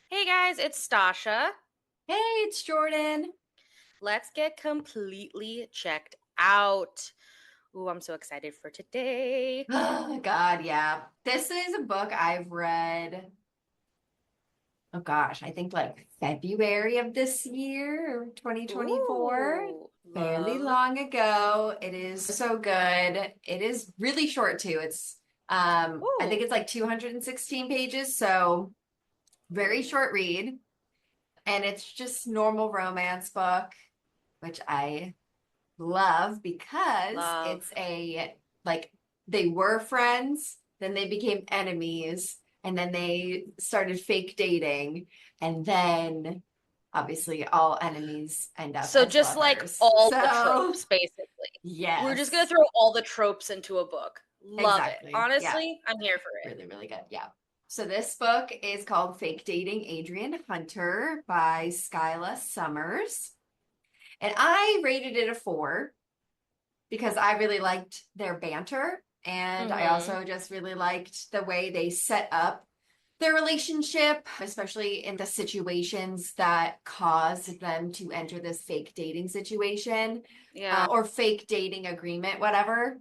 Hey guys, it's Stacia. Hey, it's Jordan. Let's get completely checked out. Ooh, I'm so excited for today. Oh God, yeah. This is a book I've read, oh gosh, I think like February of this year, 2024. Ooh, Fairly love. long ago. It is so good. It is really short too. I think Ooh, it's like 216 pages, so very ooh, short read. And it's just normal romance book, which I love because love. it's like they were friends, then they became enemies, and then they started fake dating, and then obviously all enemies end up So as just like lovers. all the So, tropes, basically. We're just gonna yes, throw all the tropes into a book. Love it. exactly. Yeah, Honestly, I'm here for it. really, really good. Yeah. So this book is called Fake Dating Adrian Hunter by Skyla Summers. And I rated it a 4 because I really liked their banter. And I Mm-hmm. also just really liked the way they set up their relationship, especially in the situations that caused them to enter this fake dating situation, Yeah. or fake dating agreement, whatever.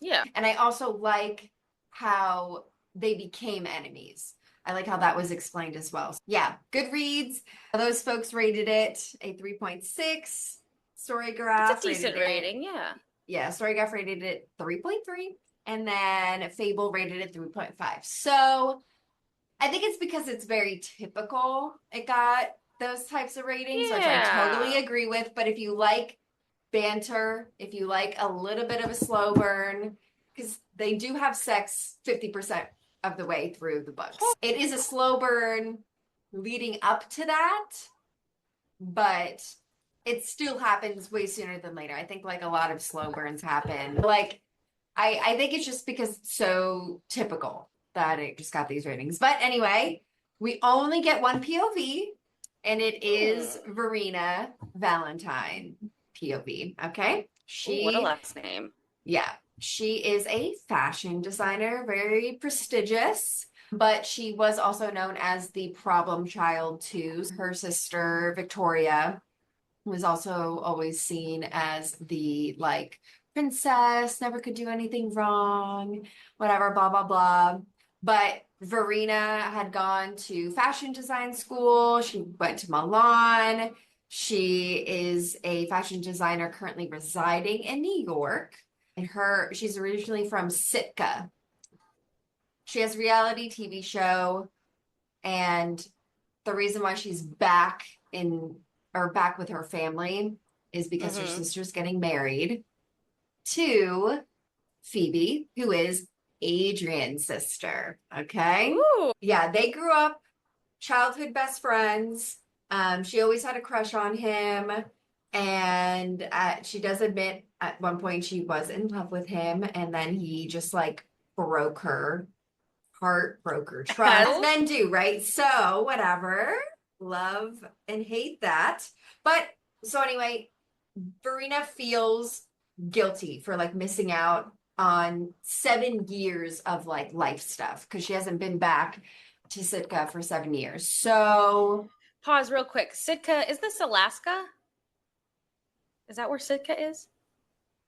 Yeah. And I also like how they became enemies. I like how that was explained as well. Yeah, good reads. Those folks rated it a 3.6. That's a Storygraph rated decent it, rating, yeah. yeah, Storygraph rated it 3.3, and then Fable rated it 3.5. So I think it's because it's very typical. It got those types of ratings, which I totally Yeah. agree with. But if you like banter, if you like a little bit of a slow burn, because they do have sex 50% of the way through the books, it is a slow burn leading up to that, but it still happens way sooner than later. I think like a lot of slow burns happen. Like I think it's just because it's so typical that it just got these ratings. But anyway, we only get one POV, and it is Hmm. Verena Valentine POV. Okay. Ooh, what a last name. Yeah, she is a fashion designer, very prestigious, but she was also known as the problem child too. Her sister, Victoria, was also always seen as the like princess, never could do anything wrong, whatever, blah, blah, blah. But Verena had gone to fashion design school. She went to Milan. She is a fashion designer currently residing in New York. And she's originally from Sitka. She has a reality TV show, and the reason why she's in back with her family is because her Mm-hmm. sister's getting married to Phoebe, who is Adrian's sister. Okay. Ooh. Yeah, they grew up childhood best friends. She always had a crush on him. And she does admit at one point she was in love with him. And then he just like broke her heart, broke her trust. As As men do, right? So, whatever. Love and hate that. But so, anyway, Verena feels guilty for like missing out on 7 years of like life stuff because she hasn't been back to Sitka for 7 years. So, pause real quick. Sitka, is this Alaska? Is that where Sitka is?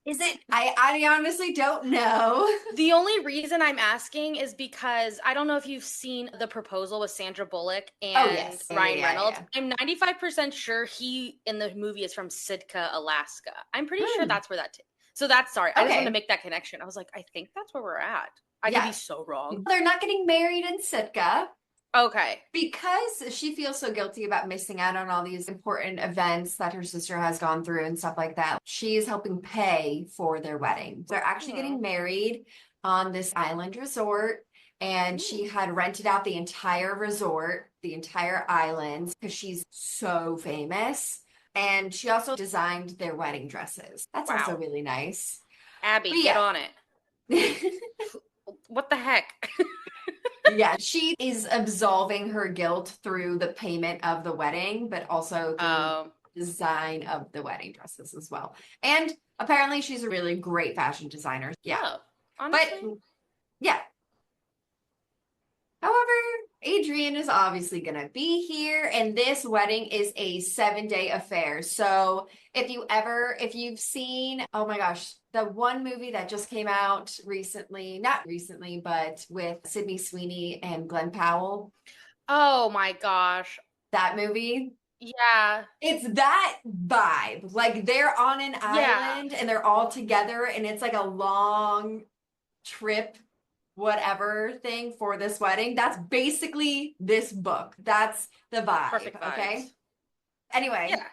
is it? I honestly don't know. The only reason I'm asking is because I don't know if you've seen The Proposal with Sandra Bullock Oh, and yes. Yeah, Ryan yeah, Reynolds. yeah, I'm 95% sure he in the movie is from Sitka, Alaska. I'm pretty sure yeah. that's where so that's sorry. I just wanted to Okay. make that connection. I was like, I think that's where we're at. I could be Yeah. so wrong. They're not getting married in Sitka. Okay. Because she feels so guilty about missing out on all these important events that her sister has gone through and stuff like that, she is helping pay for their wedding. They're actually Hmm. getting married on this island resort, and she Ooh. had rented out the entire resort, the entire island, because she's so famous. And she also designed their wedding dresses. That's also Wow. really nice. Abby, But get yeah. on it. What the heck? Yeah, she is absolving her guilt through the payment of the wedding, but also through Um, design of the wedding dresses as well. And apparently she's a really great fashion designer. Yeah. love. But Honestly. yeah. However, Adrian is obviously going to be here, and this wedding is a 7-day affair. So if you've seen, oh my gosh, the one movie that just came out recently, not recently, but with Sydney Sweeney and Glenn Powell, Oh my gosh. that movie, Yeah. it's that vibe. Like they're on an Yeah. island and they're all together, and it's like a long trip whatever thing for this wedding. That's basically this book. That's the vibe. Perfect Okay. vibes. Anyway, Yeah.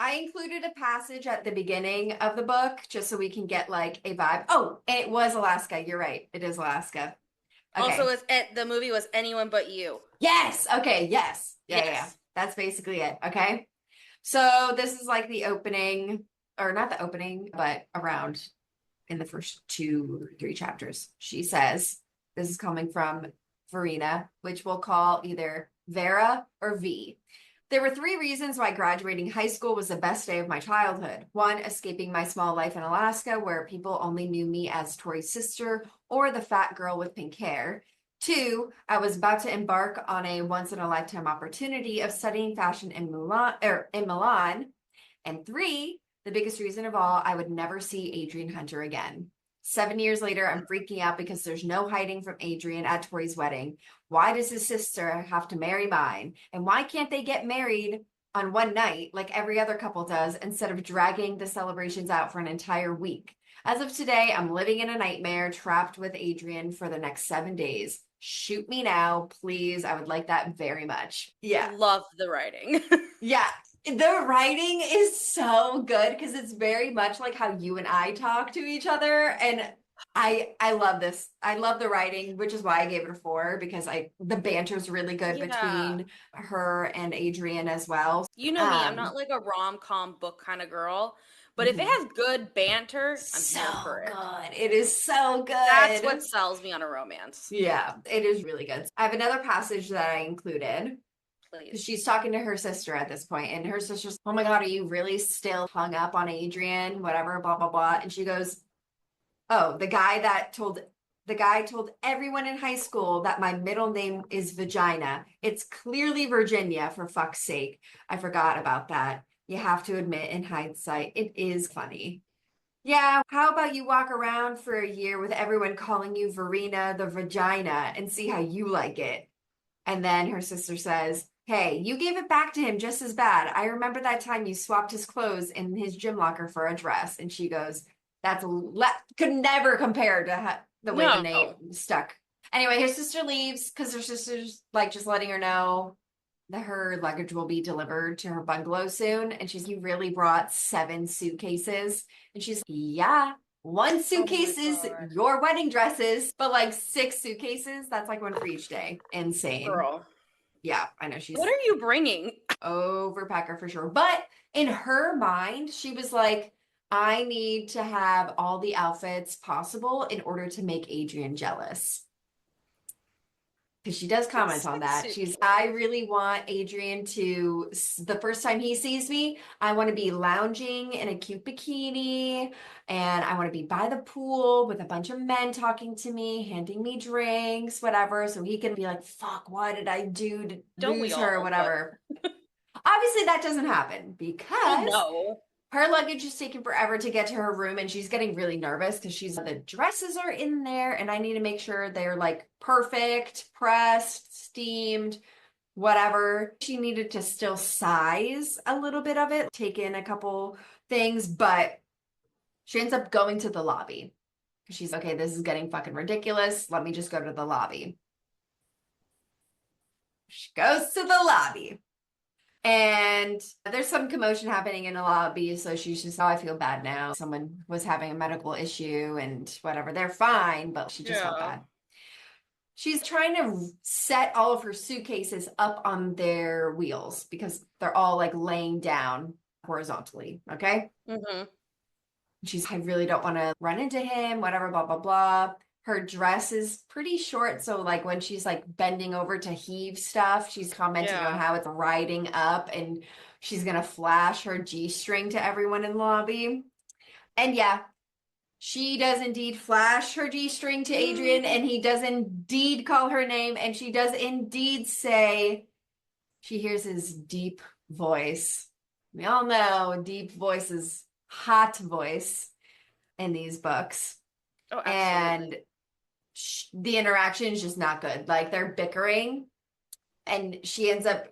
I included a passage at the beginning of the book just so we can get like a vibe. Oh, it was Alaska. You're right. It is Alaska. Also, Okay. the movie was Anyone But You. Yes. Okay. Yes. Yeah. Yeah. Yeah. Yes. That's basically it. Okay. So this is like the opening, or not the opening, but around in the first 2 or 3 chapters. She says, this is coming from Verena, which we'll call either Vera or V. There were 3 reasons why graduating high school was the best day of my childhood. 1, escaping my small life in Alaska, where people only knew me as Tori's sister or the fat girl with pink hair. 2, I was about to embark on a once-in-a-lifetime opportunity of studying fashion in Milan. And 3, the biggest reason of all, I would never see Adrian Hunter again. 7 years later, I'm freaking out because there's no hiding from Adrian at Tori's wedding. Why does his sister have to marry mine? And why can't they get married on one night like every other couple does instead of dragging the celebrations out for an entire week? As of today, I'm living in a nightmare, trapped with Adrian for the next 7 days. Shoot me now, please. I would like that very much. Yeah. Love the writing. Yeah. The writing is so good because it's very much like how you and I talk to each other. And I love this. I love the writing, which is why I gave it a 4 because the banter's really good Yeah. between her and Adrian as well. You know me, I'm not like a rom-com book kind of girl, but if it Mhm. has good banter, I'm here for So it. good. It is so That's what good. sells me on a romance. Yeah, it is really good. I have another passage that I included because Please. she's talking to her sister at this point, and her sister's, oh my God, are you really still hung up on Adrian? Whatever, blah, blah, blah. And she goes, oh, the guy told everyone in high school that my middle name is Vagina. It's clearly Virginia, for fuck's sake. I forgot about that. You have to admit, in hindsight, it is funny. Yeah, how about you walk around for a year with everyone calling you Verena the Vagina and see how you like it? And then her sister says, hey, you gave it back to him just as bad. I remember that time you swapped his clothes in his gym locker for a dress. And she goes, could never compare to the way the No. name stuck. Anyway, her sister leaves because her sister's like just letting her know that her luggage will be delivered to her bungalow soon. And she's, you really brought 7 suitcases? And she's, yeah. One Oh my suitcase is God. your wedding dresses, but like 6 suitcases, that's like one for each day. Insane. Girl. Yeah, I know she's What are you bringing? overpacker for sure. But in her mind, she was like, I need to have all the outfits possible in order to make Adrian jealous. Because she does comment on that. Six She's, suitcases. I really want Adrian to, the first time he sees me, I want to be lounging in a cute bikini and I want to be by the pool with a bunch of men talking to me, handing me drinks, whatever. So he can be like, fuck, what did I do to Don't we lose her, all? But whatever. Obviously, that doesn't happen well, because no. her luggage is taking forever to get to her room and she's getting really nervous because the dresses are in there and I need to make sure they're like perfect, pressed, steamed, whatever. She needed to still size a little bit of it, take in a couple things, but she ends up going to the lobby. She's okay, this is getting fucking ridiculous. Let me just go to the lobby. She goes to the lobby. And there's some commotion happening in the lobby. So she's just, oh, I feel bad now. Someone was having a medical issue and whatever. They're fine, but she just felt Yeah. bad. She's trying to set all of her suitcases up on their wheels because they're all like laying down horizontally. Okay. Mm-hmm. She's, I really don't want to run into him, whatever, blah, blah, blah. Her dress is pretty short. So, like, when she's like bending over to heave stuff, she's commenting on Yeah. how it's riding up and she's going to flash her G string to everyone in the lobby. And yeah, She does indeed flash her G-string to Adrian, and he does indeed call her name, and she does indeed say she hears his deep voice. We all know a deep voice is hot voice in these books. Oh, And absolutely. the interaction is just not good. Like they're bickering, and she ends up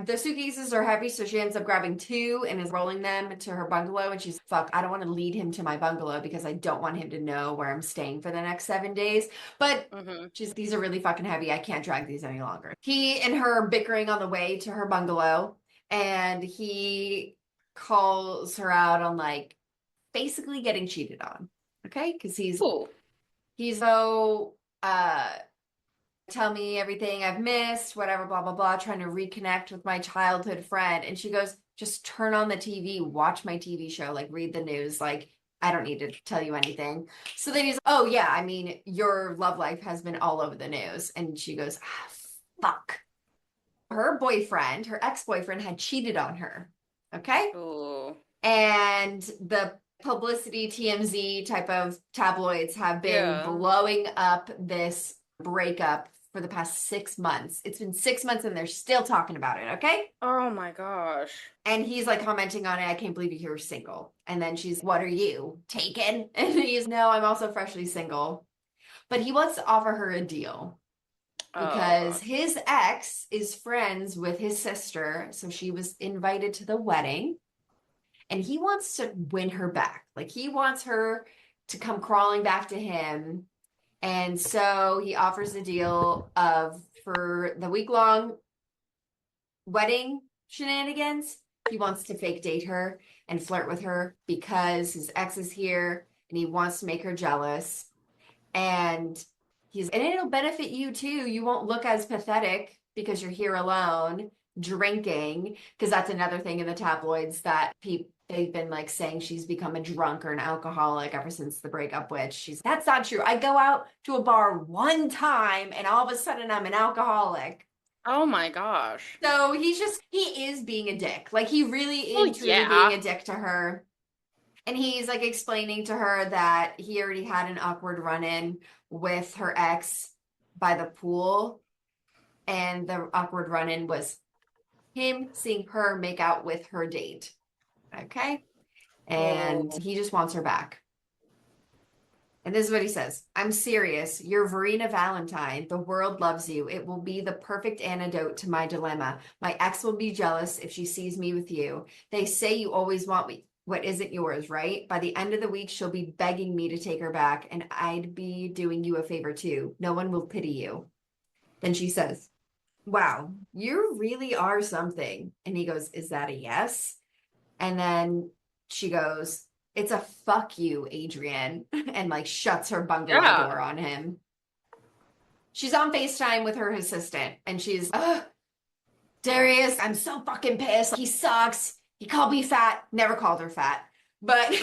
the suitcases are heavy, so she ends up grabbing two and is rolling them to her bungalow. And she's fuck, I don't want to lead him to my bungalow because I don't want him to know where I'm staying for the next 7 days. But Mm-hmm. these are really fucking heavy. I can't drag these any longer. He and her bickering on the way to her bungalow, and he calls her out on like basically getting cheated on. Okay, because Ooh. he's so tell me everything I've missed, whatever, blah, blah, blah, trying to reconnect with my childhood friend. And she goes, just turn on the TV, watch my TV show, like read the news. Like, I don't need to tell you anything. So then he's, oh, yeah, I mean, your love life has been all over the news. And she goes, ah, fuck. Her boyfriend, her ex-boyfriend, had cheated on her. Okay. Ooh. And the publicity TMZ type of tabloids have been Yeah. blowing up this breakup for the past 6 months. It's been 6 months and they're still talking about it, okay? Oh my gosh. And he's like commenting on it, I can't believe you're single. And then she's, what are you, taken? And he's, no, I'm also freshly single. But he wants to offer her a deal Oh because god. his ex is friends with his sister. So she was invited to the wedding. And he wants to win her back. Like he wants her to come crawling back to him. And so he offers the deal of for the week-long wedding shenanigans, he wants to fake date her and flirt with her because his ex is here and he wants to make her jealous. And and it'll benefit you too. You won't look as pathetic because you're here alone drinking, because that's another thing in the tabloids that they've been like saying she's become a drunk or an alcoholic ever since the breakup, which that's not true. I go out to a bar one time and all of a sudden I'm an alcoholic. Oh my gosh. So he is being a dick. Like he really Well, and truly being yeah. a dick to her. And he's like explaining to her that he already had an awkward run-in with her ex by the pool. And the awkward run-in was him seeing her make out with her date. Okay. And Oh. he just wants her back. And this is what he says. I'm serious. You're Verena Valentine. The world loves you. It will be the perfect antidote to my dilemma. My ex will be jealous if she sees me with you. They say you always want what isn't yours, right? By the end of the week, she'll be begging me to take her back, and I'd be doing you a favor too. No one will pity you. Then she says, wow, you really are something. And he goes, is that a yes? And then she goes, it's a fuck you, Adrian, and like shuts her bungalow door Yeah. on him. She's on FaceTime with her assistant and she's, Darius, I'm so fucking pissed. He sucks. He called me fat. Never called her fat. But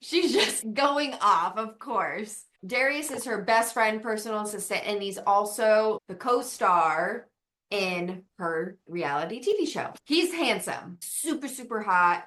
she's just going off, of course. Darius is her best friend, personal assistant, and he's also the co-star in her reality TV show. He's handsome, super, super hot.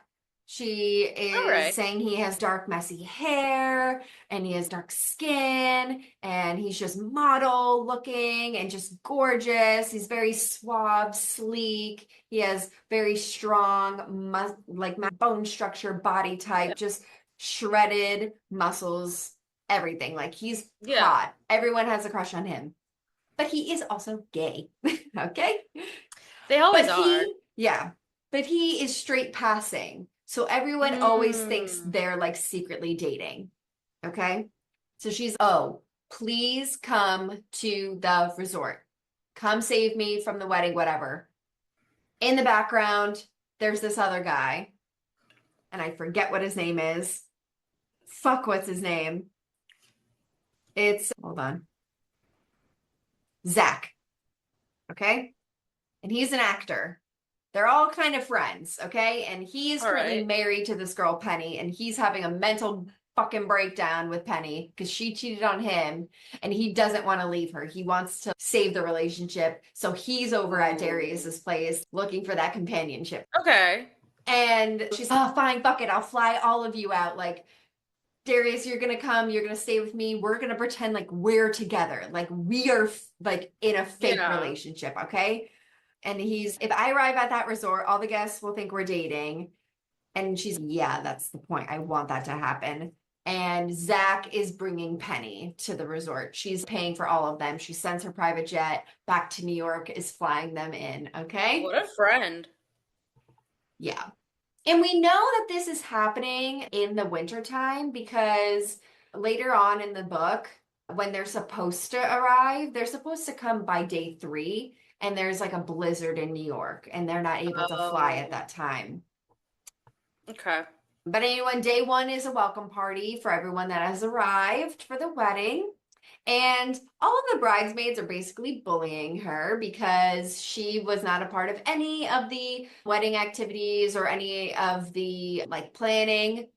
She All is right. saying he has dark, messy hair and he has dark skin and he's just model looking and just gorgeous. He's very suave, sleek. He has very strong, like bone structure, body type, just shredded muscles, everything. Like he's Yeah. hot. Everyone has a crush on him, but he is also gay. Okay. They always But are. yeah, but he is straight passing. So everyone always thinks Mm. they're like secretly dating. Okay. So she's, oh, please come to the resort. Come save me from the wedding, whatever. In the background, there's this other guy, and I forget what his name is. Fuck, what's his name? Hold on, Zach. Okay. And he's an actor. They're all kind of friends, okay? And he is All currently right. married to this girl, Penny, and he's having a mental fucking breakdown with Penny because she cheated on him and he doesn't want to leave her. He wants to save the relationship. So he's over at Ooh. Darius's place looking for that companionship. Okay. And she's, oh, fine, fuck it. I'll fly all of you out. Like, Darius, you're gonna come, you're gonna stay with me. We're gonna pretend like we're together, like we are like in a fake Yeah. relationship, okay? And if I arrive at that resort, all the guests will think we're dating. And she's, yeah, that's the point. I want that to happen. And Zach is bringing Penny to the resort. She's paying for all of them. She sends her private jet back to New York, is flying them in, okay? What a friend. Yeah. And we know that this is happening in the wintertime because later on in the book, when they're supposed to arrive, they're supposed to come by day 3, and there's like a blizzard in New York, and they're not able to fly at Oh, that time. okay. But anyway, day 1 is a welcome party for everyone that has arrived for the wedding. And all of the bridesmaids are basically bullying her because she was not a part of any of the wedding activities or any of the like planning.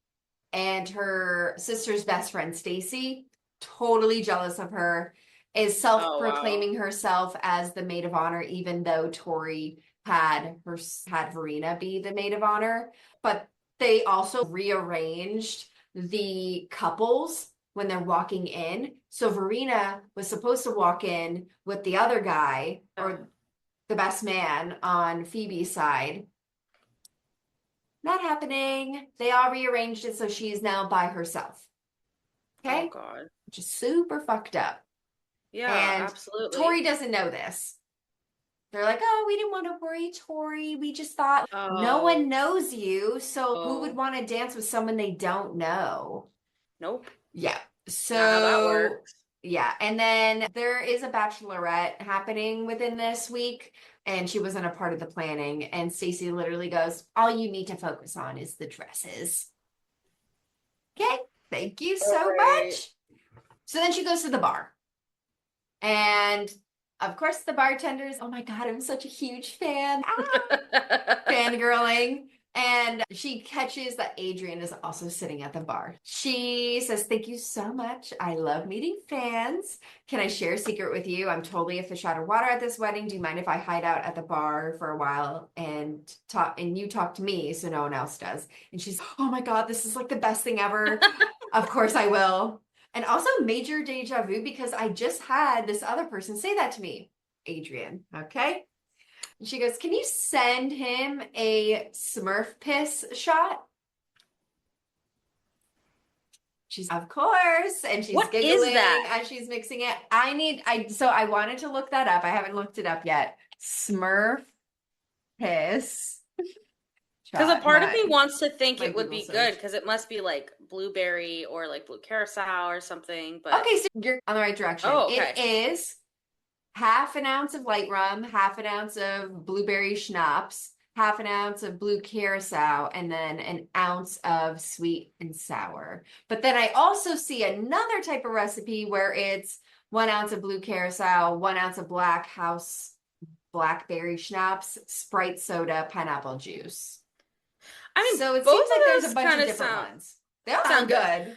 And her sister's best friend, Stacy, totally jealous of her, is Oh, wow. self-proclaiming herself as the maid of honor, even though Tori had Verena be the maid of honor. But they also rearranged the couples when they're walking in. So Verena was supposed to walk in with the other guy or the best man on Phoebe's side. Not happening. They all rearranged it so she's now by herself. Oh, Okay? God. Which is super fucked up. Yeah, And Tori absolutely. doesn't know this. They're like, oh, we didn't want to worry Tori. We just thought no one Oh, knows you. So who would oh, want to dance with someone they don't know? nope. Yeah. Not how that So, works. yeah. And then there is a bachelorette happening within this week, and she wasn't a part of the planning. And Stacy literally goes, all you need to focus on is the dresses. Okay. Thank you All so right. much. So then she goes to the bar. And of course, the bartender's, oh my God, I'm such a huge fan. Fangirling. And she catches that Adrian is also sitting at the bar. She says, thank you so much. I love meeting fans. Can I share a secret with you? I'm totally a fish out of water at this wedding. Do you mind if I hide out at the bar for a while and you talk to me so no one else does? And she's, oh my God, this is like the best thing ever. Of course I will. And also major deja vu because I just had this other person say that to me, Adrian. Okay. And she goes, can you send him a Smurf piss shot? She's, of course. And she's What is giggling that? as she's mixing it. So I wanted to look that up. I haven't looked it up yet. Smurf piss Because a shot. part of me wants to think My it would Google be good search. because it must be like blueberry or like blue carousel or something. But Okay, so you're on the right direction. oh, It okay. is half an ounce of light rum, half an ounce of blueberry schnapps, half an ounce of blue curacao, and then an ounce of sweet and sour. But then I also see another type of recipe where it's 1 ounce of blue curacao, 1 ounce of black house blackberry schnapps, Sprite soda, pineapple juice. I mean, So it both seems like there's of a those bunch kind of of different sound ones. They all sound sound good. good,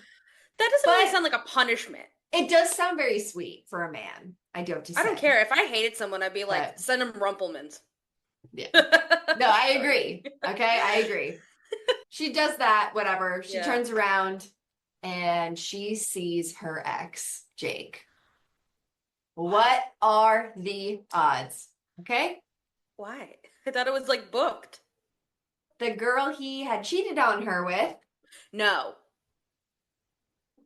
That doesn't really but sound like a punishment. it does sound very sweet for a man, I do have to I don't say. care. If I hated someone, I'd be like, But send them Rumplemans. yeah. No, I agree. Okay, I agree. She does that, whatever. She Yeah. turns around and she sees her ex, Jake. What? What are the odds? Okay. Why? I thought it was like booked. The girl he had cheated on her with. No.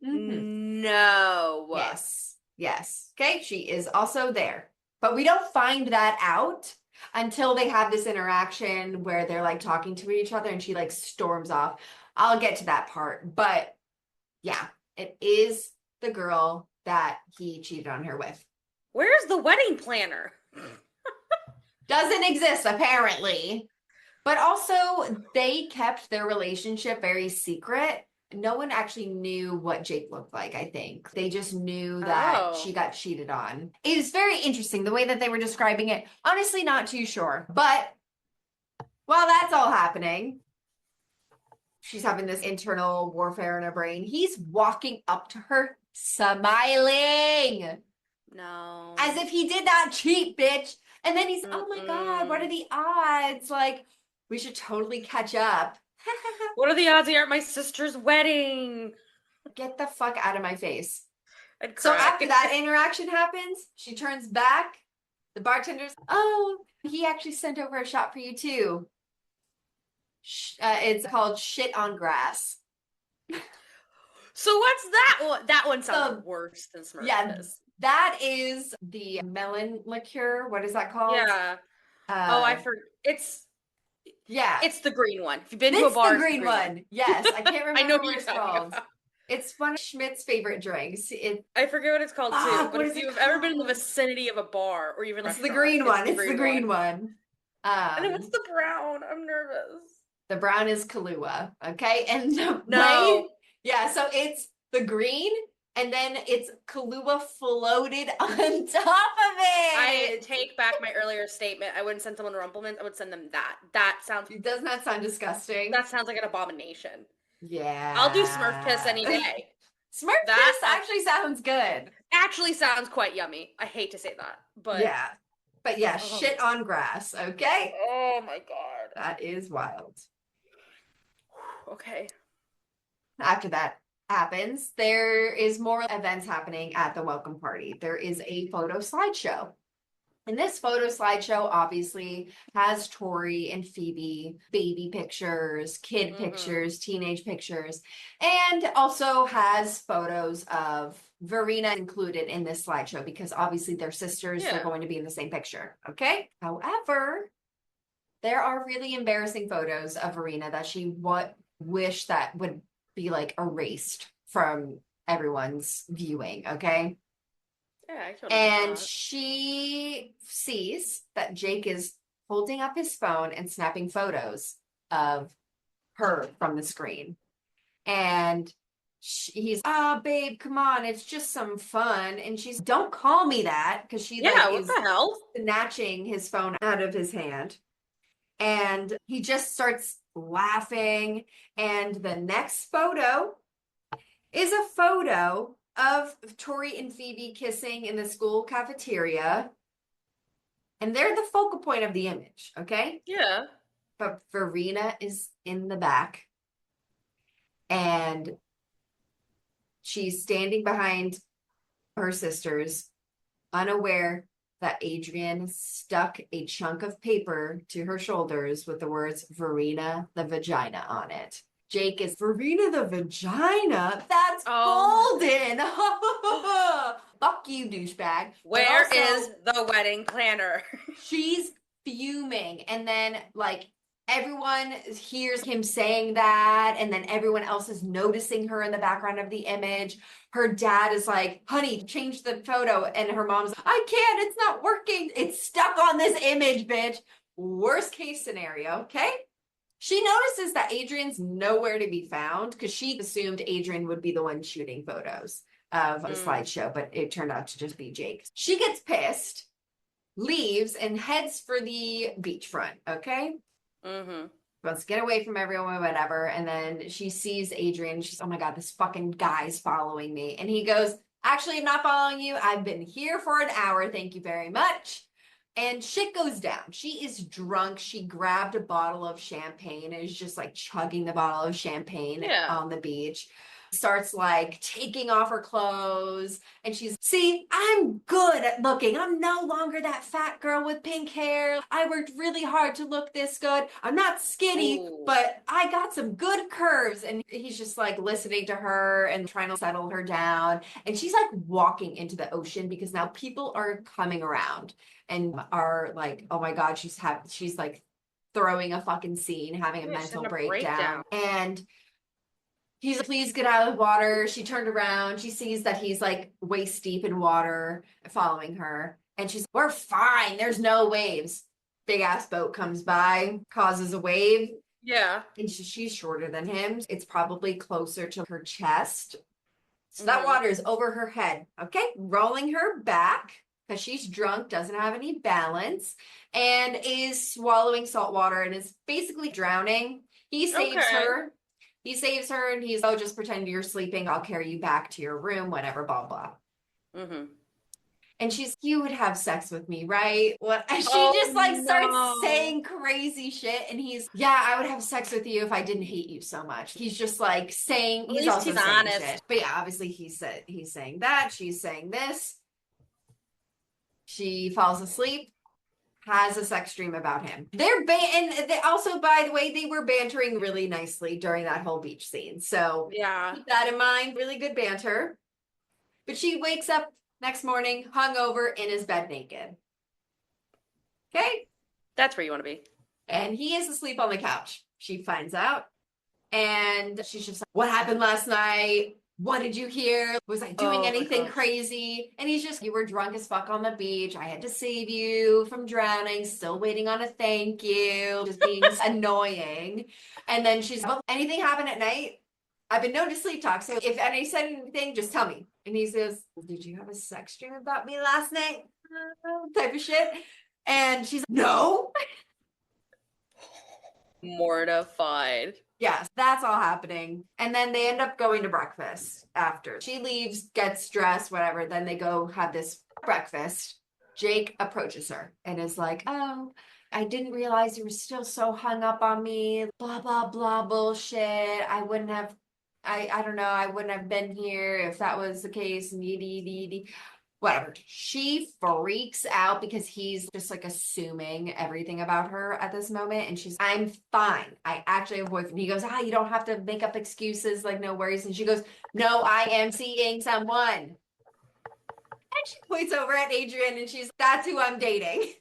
Mhm. No. Yes. Yes. Okay. She is also there. But we don't find that out until they have this interaction where they're like talking to each other and she like storms off. I'll get to that part. But yeah, it is the girl that he cheated on her with. Where's the wedding planner? Doesn't exist, apparently. But also, they kept their relationship very secret. No one actually knew what Jake looked like, I think. They just knew that she Oh. got cheated on. It is very interesting the way that they were describing it. Honestly, not too sure. But while that's all happening, she's having this internal warfare in her brain. He's walking up to her, smiling as No. if he did not cheat, bitch. And then he's, oh my God, what are Mm-mm. the odds? Like, we should totally catch up. What are the odds you're at my sister's wedding? Get the fuck out of my face. I'd So cry. after that interaction happens, she turns back. The bartender's, oh, he actually sent over a shot for you too. It's called Shit on Grass. So what's that one? That one sounds So worse than Smurf yeah, Piss. that is the melon liqueur. What is that called? Yeah. Oh, Uh, it's yeah, it's the green one. If you've been to a it's the bar, it's the green green one. one. Yes, I can't I know remember who what you're it's talking called. about. It's one of Schmidt's favorite drinks. I forget what it's called too, Fuck, but what if is it you've ever been in the called? vicinity of a bar or even a It's the restaurant, green it's one. the It's the green green one. one. And then what's the brown? I'm nervous. The brown is Kahlua, okay? And the way, No. yeah, so it's the green, and then it's Kahlua floated on top of I it. take back my earlier statement. I wouldn't send someone Rumplemans. I would send them that. It does not sound disgusting. That sounds like an abomination. I'll do Smurf piss Yeah. any day. Smurf That piss actually sounds good. actually sounds quite yummy. I hate to say that, but Yeah. But yeah, oh, shit on grass, okay? oh my god. That is wild. Okay. After that happens, there is more events happening at the welcome party. There is a photo slideshow. And this photo slideshow obviously has Tori and Phoebe baby pictures, kid Mm-hmm. pictures, teenage pictures, and also has photos of Verena included in this slideshow because obviously they're sisters, they're Yeah. going to be in the same picture. Okay. However, there are really embarrassing photos of Verena that she wish that would be like erased from everyone's viewing. Okay. Yeah, I totally get And that. she sees that Jake is holding up his phone and snapping photos of her from the screen. And he's, ah, babe, come on, it's just some fun. And she's, don't call me that, because she like Yeah, what is the hell? snatching his phone out of his hand. And he just starts laughing. And the next photo is a photo of Tori and Phoebe kissing in the school cafeteria. And they're the focal point of the image, okay? Yeah. But Verena is in the back and she's standing behind her sisters, unaware that Adrian stuck a chunk of paper to her shoulders with the words Verena the vagina on it. Jake is Verena the vagina. That's Oh. golden. Fuck you, douchebag. But Where is also, the wedding planner? she's fuming. And then, like, everyone hears him saying that. And then everyone else is noticing her in the background of the image. Her dad is like, honey, change the photo. And her mom's like, I can't. It's not working. It's stuck on this image, bitch. Worst case scenario. Okay. She notices that Adrian's nowhere to be found because she assumed Adrian would be the one shooting photos of the slideshow, but it turned out to just be Jake. She gets pissed, leaves, and heads for the beachfront. Okay. Mm-hmm. Wants to get away from everyone, whatever. And then she sees Adrian. She's, oh my God, this fucking guy's following me. And he goes, actually, I'm not following you. I've been here for an hour. Thank you very much. And shit goes down. She is drunk. She grabbed a bottle of champagne and is just like chugging the bottle of champagne Yeah. on the beach. Starts like taking off her clothes. And she's, see, I'm good at looking. I'm no longer that fat girl with pink hair. I worked really hard to look this good. I'm not skinny, Ooh. but I got some good curves. And he's just like listening to her and trying to settle her down. And she's like walking into the ocean because now people are coming around and are like, oh my God, she's like throwing a fucking scene, having a Yeah, she's mental having a breakdown. breakdown. And he's like, please get out of the water. She turned around. She sees that he's like waist deep in water following her. And she's, we're fine. There's no waves. Big ass boat comes by, causes a wave. Yeah. And she's shorter than him. It's probably closer to her chest. So that Mm-hmm. water is over her head. Okay. Rolling her back because she's drunk, doesn't have any balance, and is swallowing salt water and is basically drowning. He saves Okay. her. He saves her and he's, oh, just pretend you're sleeping. I'll carry you back to your room, whatever, blah, blah. Mm-hmm. And you would have sex with me, right? What? And she Oh just like starts no. saying crazy shit. And yeah, I would have sex with you if I didn't hate you so much. He's just like At he's least also he's saying honest. shit. But yeah, obviously he's saying that. She's saying this. She falls asleep, has a sex dream about him. And they also, by the way, they were bantering really nicely during that whole beach scene. So Yeah. keep that in mind. Really good banter. But she wakes up next morning, hungover in his bed naked. Okay. That's where you want to be. And he is asleep on the couch. She finds out and she's just like, what happened last night? What did you hear? Was I doing Oh my anything gosh. crazy? And he's just, you were drunk as fuck on the beach. I had to save you from drowning. Still waiting on a thank you. Just being annoying. And then she's, well, anything happen at night? I've been known to sleep talk. So if I said anything, just tell me. And he says, did you have a sex dream about me last night? Type of shit. And she's like, no. Mortified. Yes, that's all happening. And then they end up going to breakfast after. She leaves, gets dressed, whatever. Then they go have this breakfast. Jake approaches her and is like, oh, I didn't realize you were still so hung up on me. Blah, blah, blah, bullshit. I don't know. I wouldn't have been here if that was the case. And whatever. She freaks out because he's just like assuming everything about her at this moment. And I'm fine. I actually have a boyfriend. He goes, you don't have to make up excuses, like no worries. And she goes, no, I am seeing someone. And she points over at Adrian and that's who I'm dating.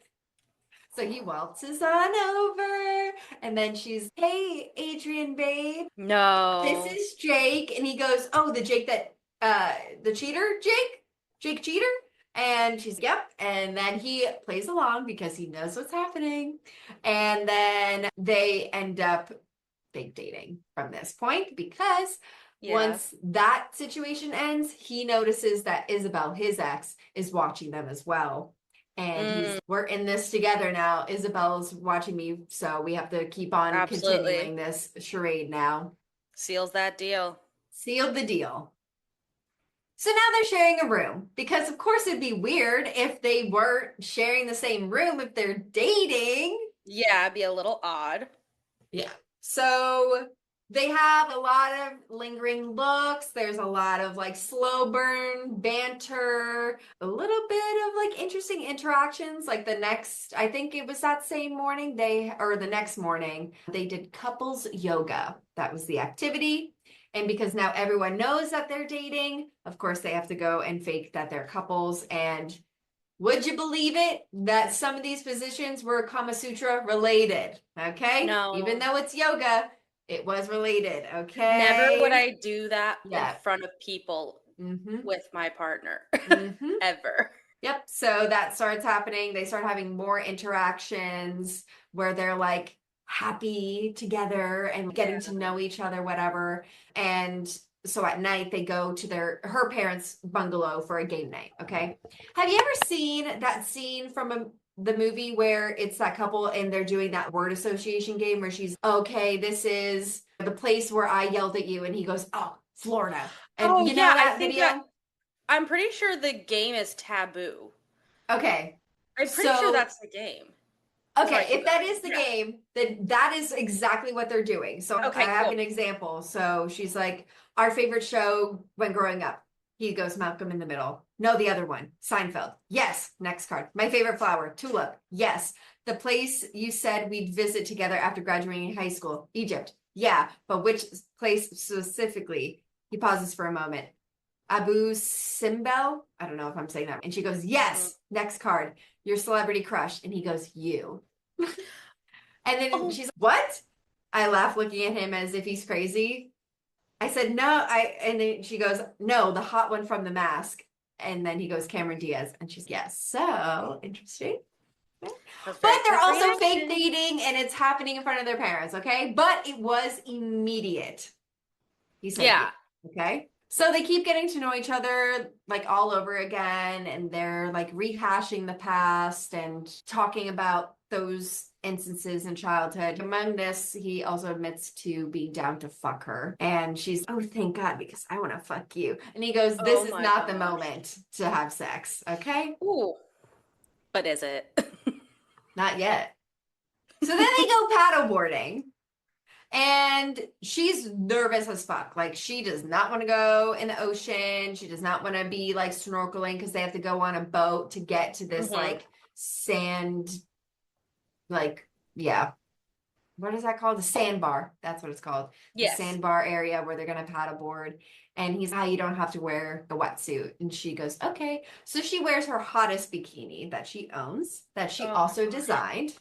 So he waltzes on over and then she's, hey, Adrian, babe. This No. is Jake. And he goes, oh, the Jake the cheater, Jake? Jake Cheater? And she's, yep. And then he plays along because he knows what's happening. And then they end up fake dating from this point because Yeah. once that situation ends, he notices that Isabel, his ex, is watching them as well. And Mm, we're in this together now. Isabel's watching me, so we have to keep on absolutely. continuing this charade now. Seals that deal. Sealed the deal. So now they're sharing a room because, of course, it'd be weird if they weren't sharing the same room if they're dating. Yeah, it'd be a little odd. Yeah. So they have a lot of lingering looks. There's a lot of like slow burn banter, a little bit of like interesting interactions. Like I think it was that same morning, the next morning, they did couples yoga. That was the activity. And because now everyone knows that they're dating, of course, they have to go and fake that they're couples. And would you believe it that some of these positions were Kama Sutra related? Okay. Even No. though it's yoga, it was related. Never would Okay. I do that in Yeah. front of people Mm-hmm. with my partner. Mm-hmm. Ever. Yep. So that starts happening. They start having more interactions where they're like happy together and getting to know each other, whatever. And so at night they go to her parents' bungalow for a game night. Okay. Have you ever seen that scene from the movie where it's that couple and they're doing that word association game where she's, okay, this is the place where I yelled at you, and he goes, oh, Florida. And Oh you know yeah, I that think that video? I'm pretty sure the game is taboo. Okay. I'm pretty sure So that's the game. Sorry, okay, keep if that going. is the Yeah. game, then that is exactly what they're doing. So I Okay, have cool. an example. So she's like, our favorite show when growing up. He goes, Malcolm in the Middle. No, the other one, Seinfeld. Yes. Next card. My favorite flower, tulip. Yes. The place you said we'd visit together after graduating high school, Egypt. Yeah, but which place specifically? He pauses for a moment. Abu Simbel. I don't know if I'm saying that. And she goes, Mm-mm. yes. Next card. Your celebrity crush. And he goes, you. And then Oh, she's like, what? I laugh looking at him as if he's crazy. I said, no, and then she goes, no, the hot one from The Mask. And then he goes, Cameron Diaz. And she's, yes. So interesting. that's But very they're quick also fake reaction. dating and it's happening in front of their parents. Okay. But it was immediate. He said, yeah. Yeah. Okay. So they keep getting to know each other like all over again. And they're like rehashing the past and talking about those instances in childhood. Among this, he also admits to being down to fuck her. And she's, oh, thank God, because I want to fuck you. And he goes, this Oh is my not the gosh. moment to have sex, okay? Ooh. But is it? Not yet. So then they go paddleboarding. And she's nervous as fuck. Like, she does not want to go in the ocean. She does not want to be like snorkeling because they have to go on a boat to get to this Hmm. like sand, like, yeah. What is that called? The sandbar. That's what it's called. The Yes. sandbar area where they're going to paddleboard. And he's, ah, you don't have to wear the wetsuit. And she goes, okay. So she wears her hottest bikini that she owns, that she Oh my also gosh. designed.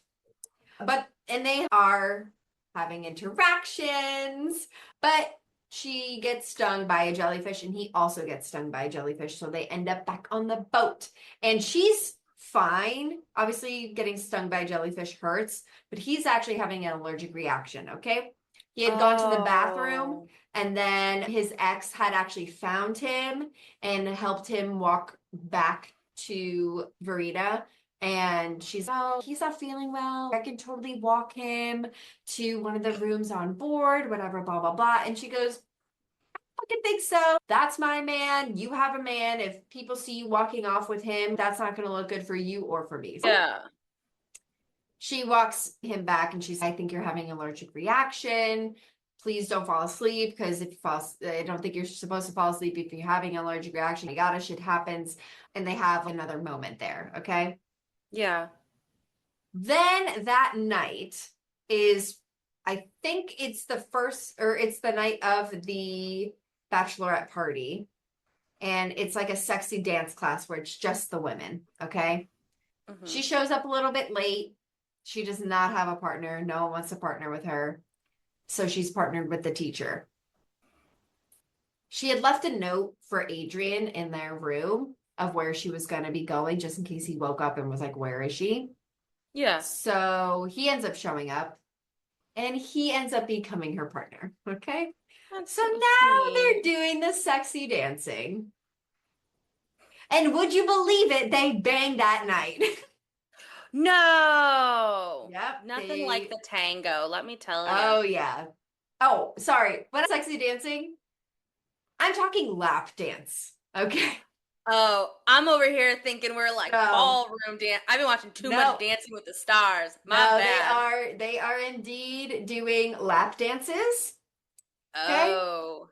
And they are having interactions, but she gets stung by a jellyfish and he also gets stung by a jellyfish. So they end up back on the boat and she's fine. Obviously, getting stung by a jellyfish hurts, but he's actually having an allergic reaction. Okay. He had gone to the bathroom Oh. and then his ex had actually found him and helped him walk back to Verita. And she's, oh, he's not feeling well. I can totally walk him to one of the rooms on board, whatever, blah, blah, blah. And she goes, I fucking think so. That's my man. You have a man. If people see you walking off with him, that's not going to look good for you or for me. So Yeah. she walks him back and she's, I think you're having an allergic reaction. Please don't fall asleep because if you fall, I don't think you're supposed to fall asleep if you're having an allergic reaction. You gotta, shit happens. And they have another moment there. Okay. Yeah. Then that night is, I think it's the first, or it's the night of the bachelorette party. And it's like a sexy dance class where it's just the women. Okay. Hmm. She shows up a little bit late. She does not have a partner. No one wants to partner with her. So she's partnered with the teacher. She had left a note for Adrian in their room of where she was going to be going, just in case he woke up and was like, where is she? Yeah. So he ends up showing up and he ends up becoming her partner. Okay. That's So so now they're sweet. doing the sexy dancing. And would you believe it? They banged that night. No. Yep. Nothing like the tango, let me tell you. Oh, yeah. Oh, sorry. When sexy dancing, I'm talking lap dance. Okay. Oh, I'm over here thinking we're like No, ballroom dance. I've been watching too much no, Dancing with the Stars. My no, bad. they are indeed doing lap dances. Okay. Oh.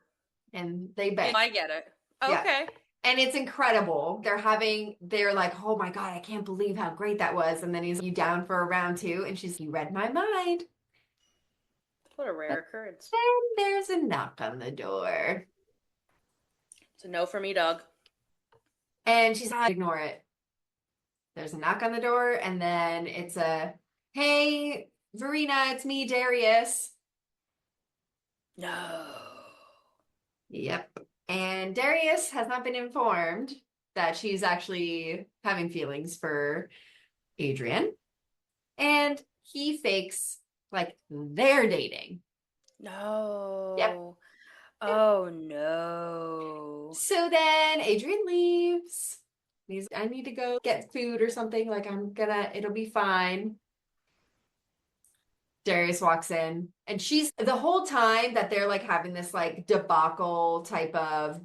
And they Yeah, bang. I get it. Yeah. Okay. And it's incredible. They're like, oh my God, I can't believe how great that was. And then he's, you down for a round two? And she's, you read my mind. What a rare But occurrence. then there's a knock on the door. It's a no for me, dog. And she's, I ignore it. There's a knock on the door. And then it's a, hey, Verena, it's me, Darius. No. Yep. And Darius has not been informed that she's actually having feelings for Adrian. And he fakes like they're dating. Yep. No. Yep. Oh no. So then Adrian leaves. He's, I need to go get food or something. Like, it'll be fine. Darius walks in and she's the whole time that they're like having this like debacle type of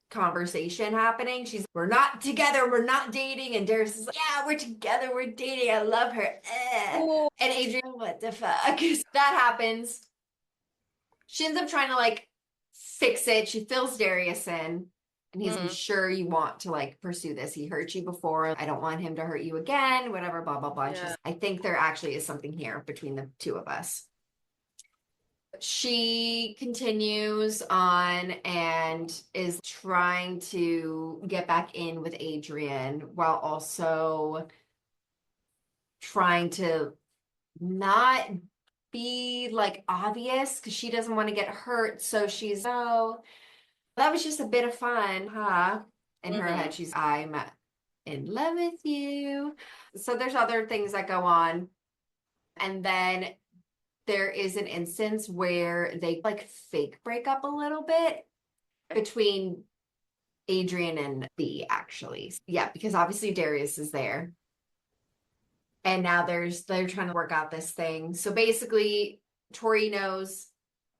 conversation happening. She's, we're not together, we're not dating. And Darius is like, yeah, we're together, we're dating. I love her. Ooh. And Adrian, what the fuck? That happens. She ends up trying to like fix it. She fills Darius in. And he's, I'm Mm. sure you want to like pursue this. He hurt you before. I don't want him to hurt you again, whatever, blah, blah, blah. And Yeah. she's, I think there actually is something here between the two of us. She continues on and is trying to get back in with Adrian while also trying to not be like obvious because she doesn't want to get hurt. So she's, oh, that was just a bit of fun, huh? In her Mm-hmm. head, she's, I'm in love with you. So there's other things that go on. And then there is an instance where they like fake break up a little bit between Adrian and B, actually. Yeah, because obviously Darius is there. And now they're trying to work out this thing. So basically, Tori knows,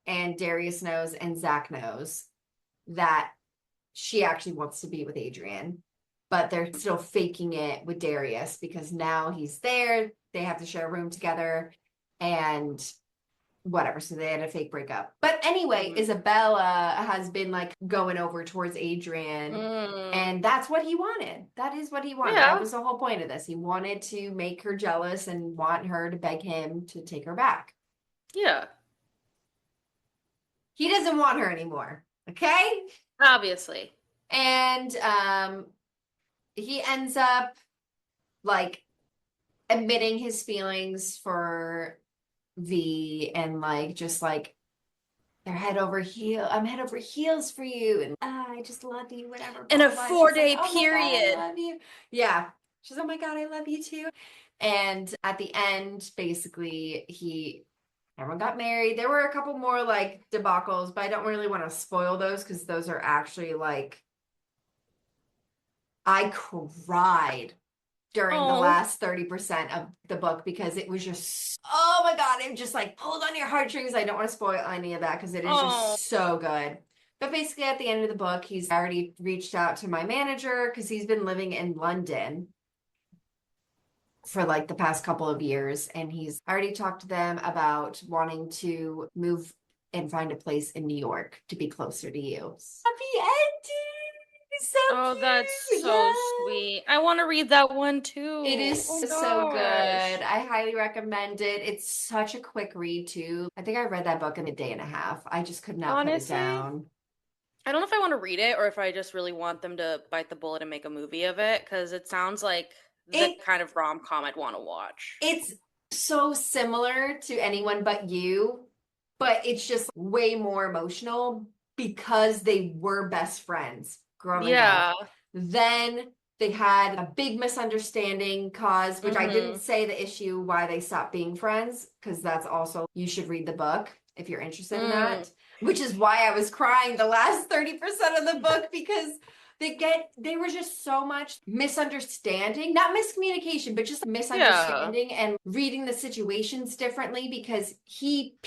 and Darius knows, and Zach knows that she actually wants to be with Adrian, but they're still faking it with Darius because now he's there. They have to share a room together and whatever. So they had a fake breakup. But anyway, Isabella has been like going over towards Adrian. And that's what he wanted. That is what he wanted. Yeah. That was the whole point of this. He wanted to make her jealous and want her to beg him to take her back. Yeah. He doesn't want her anymore. Okay? Obviously. And he ends up like admitting his feelings for V and like just like they're head over heel. I'm head over heels for you, and I just love you. Whatever. In a Blah, blah, blah. She's 4-day like, oh period. my God, I love you. Yeah. She's oh my God, I love you too. And at the end, basically, everyone got married. There were a couple more like debacles, but I don't really want to spoil those because those are actually like I cried during the last 30% of the book because it was just oh my God, it just like pulled on your heartstrings. I don't want to spoil any of that because it is just so good. But basically at the end of the book, he's already reached out to my manager because he's been living in London for like the past couple of years, and he's already talked to them about wanting to move and find a place in New York to be closer to you. Happy ending! So cute. That's so sweet. I want to read that one too. It is Oh so good. gosh. I highly recommend it. It's such a quick read too. I think I read that book in a day and a half. I just could not put it Honestly, down. I don't know if I want to read it or if I just really want them to bite the bullet and make a movie of it because it sounds like the kind of rom-com I'd want to watch. It's so similar to Anyone But You, but it's just way more emotional because they were best friends growing up. Then they had a big misunderstanding caused, which I didn't say the issue why they stopped being friends, because that's also, you should read the book if you're interested in that, which is why I was crying the last 30% of the book because they were just so much misunderstanding, not miscommunication, but just misunderstanding and reading the situations differently because he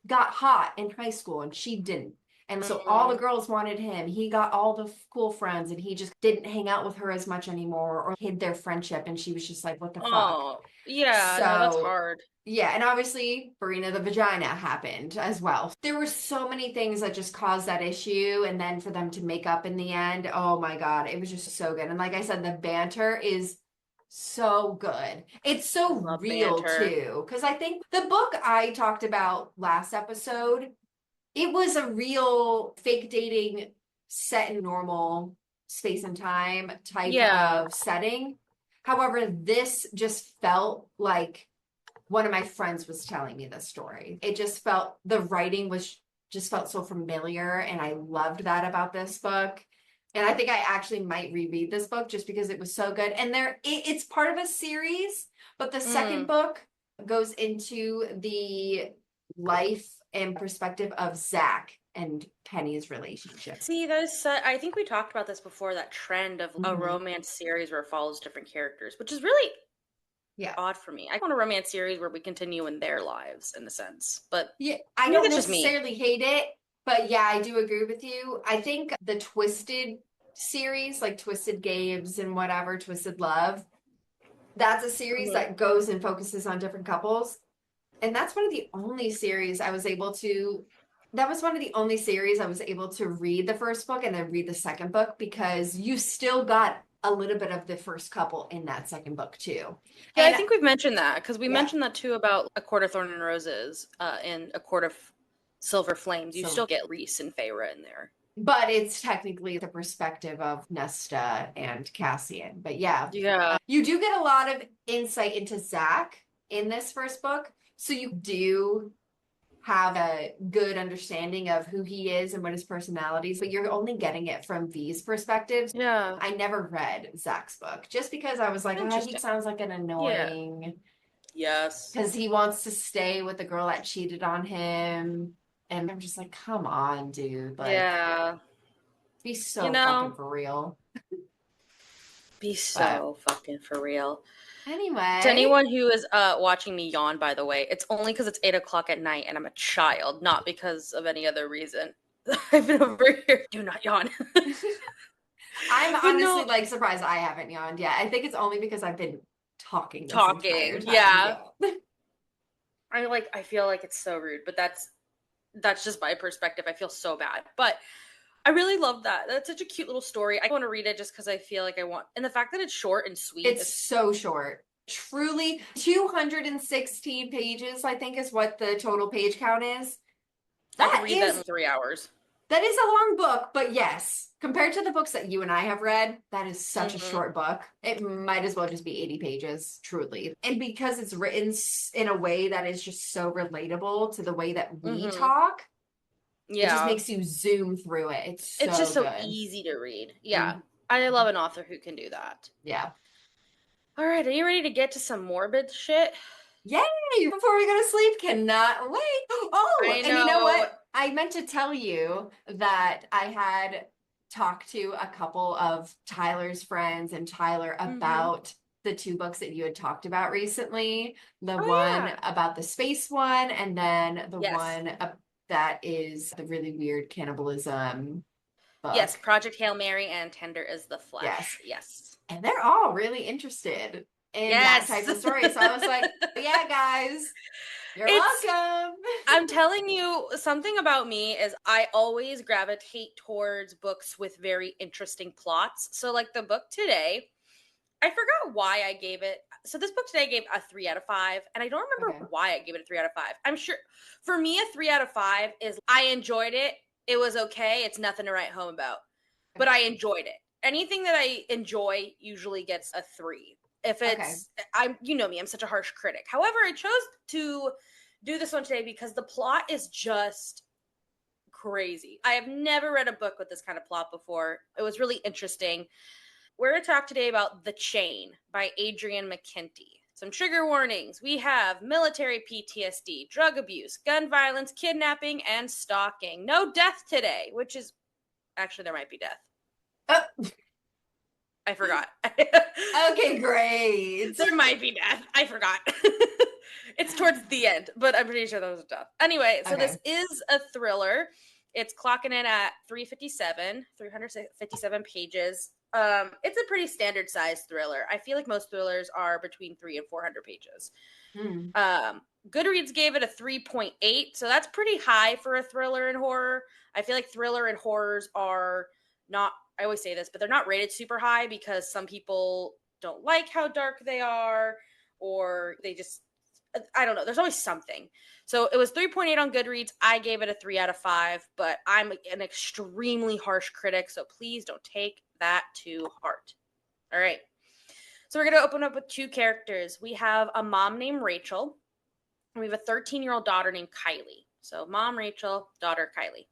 got hot in high school and she didn't. And so all the girls wanted him. He got all the cool friends and he just didn't hang out with her as much anymore or hid their friendship. And she was just like, what the fuck? Yeah, So, no, that's hard. Yeah, and obviously Farina the vagina happened as well. There were so many things that just caused that issue. And then for them to make up in the end, oh my God, it was just so good. And like I said, the banter is so good. It's so real too. Because I think the book I talked about last episode, it was a real fake dating set in normal space and time type of setting. However, this just felt like one of my friends was telling me this story. It just felt, the writing just felt so familiar, and I loved that about this book. And I think I actually might reread this book just because it was so good. And it's part of a series, but the second book goes into the life and perspective of Zach and Penny's relationship. See, I think we talked about this before, that trend of a romance series where it follows different characters, which is really odd for me. I want a romance series where we continue in their lives in a sense, but yeah, I don't necessarily hate it, but yeah, I do agree with you. I think the Twisted series, like Twisted Games and whatever, Twisted Love, that's a series that goes and focuses on different couples. And that's one of the only series I was able to read the first book and then read the second book because you still got a little bit of the first couple in that second book too. Yeah, and I think we've mentioned that because we mentioned that too about A Court of Thorn and Roses and A Court of Silver Flames. You still get Reese and Feyre in there. But it's technically the perspective of Nesta and Cassian. But yeah, you do get a lot of insight into Zach in this first book. So you do have a good understanding of who he is and what his personality is, but you're only getting it from V's perspective. Yeah. I never read Zach's book just because I was like, oh, he sounds like an annoying. Yes. Because he wants to stay with the girl that cheated on him. And I'm just like, come on, dude. Like, be so fucking for real. Be so fucking for real. Anyway. To anyone who is watching me yawn, by the way, it's only because it's 8 o'clock at night and I'm a child, not because of any other reason. I've been over here. Do not yawn. I'm But honestly no, like surprised I haven't yawned yet. I think it's only because I've been talking this entire talking. time. Yeah. Yeah. I feel like it's so rude, but that's just my perspective. I feel so bad. But I really love that. That's such a cute little story. I want to read it just because I feel like I want, and the fact that it's short and sweet. It's so short. Truly 216 pages, I think, is what the total page count is. I could read that in 3 hours. That is a long book, but yes, compared to the books that you and I have read, that is such a short book. It might as well just be 80 pages, truly. And because it's written in a way that is just so relatable to the way that we talk, it just makes you zoom through it. It's just so good. easy to read. Yeah. I love an author who can do that. Yeah. All right, are you ready to get to some morbid shit? Yay! Before we go to sleep, cannot wait. Oh, and you know what? I meant to tell you that I had talked to a couple of Tyler's friends and Tyler about the 2 books that you had talked about recently. The one about the space one, and then the one that is the really weird cannibalism book. Yes, Project Hail Mary and Tender is the Flesh. Yes. And they're all really interested in that type of story. So I was like, yeah, guys, you're welcome. I'm telling you, something about me is I always gravitate towards books with very interesting plots. So like the book today, I forgot why I gave it. So this book today I gave a 3 out of 5. And I don't remember why I gave it a 3 out of 5. I'm sure for me, a 3 out of 5 is I enjoyed it. It was okay. It's nothing to write home about, but I enjoyed it. Anything that I enjoy usually gets a 3. If it's, you know me, I'm such a harsh critic. However, I chose to do this one today because the plot is just crazy. I have never read a book with this kind of plot before. It was really interesting. We're going to talk today about The Chain by Adrian McKinty. Some trigger warnings. We have military PTSD, drug abuse, gun violence, kidnapping, and stalking. No death today, which is, actually there might be death. I forgot. Okay, great. There might be death. I forgot. It's towards the end, but I'm pretty sure that was death. Anyway, so this is a thriller. It's clocking in at 357 pages. It's a pretty standard size thriller. I feel like most thrillers are between 300 and 400 pages. Goodreads gave it a 3.8, so that's pretty high for a thriller and horror. I feel like thriller and horrors are not, I always say this, but they're not rated super high because some people don't like how dark they are, or they just, I don't know. There's always something. So it was 3.8 on Goodreads. I gave it a 3 out of 5, but I'm an extremely harsh critic, so please don't take that to heart. All right. So we're going to open up with 2 characters. We have a mom named Rachel, and we have a 13-year-old daughter named Kylie. So mom, Rachel, daughter, Kylie.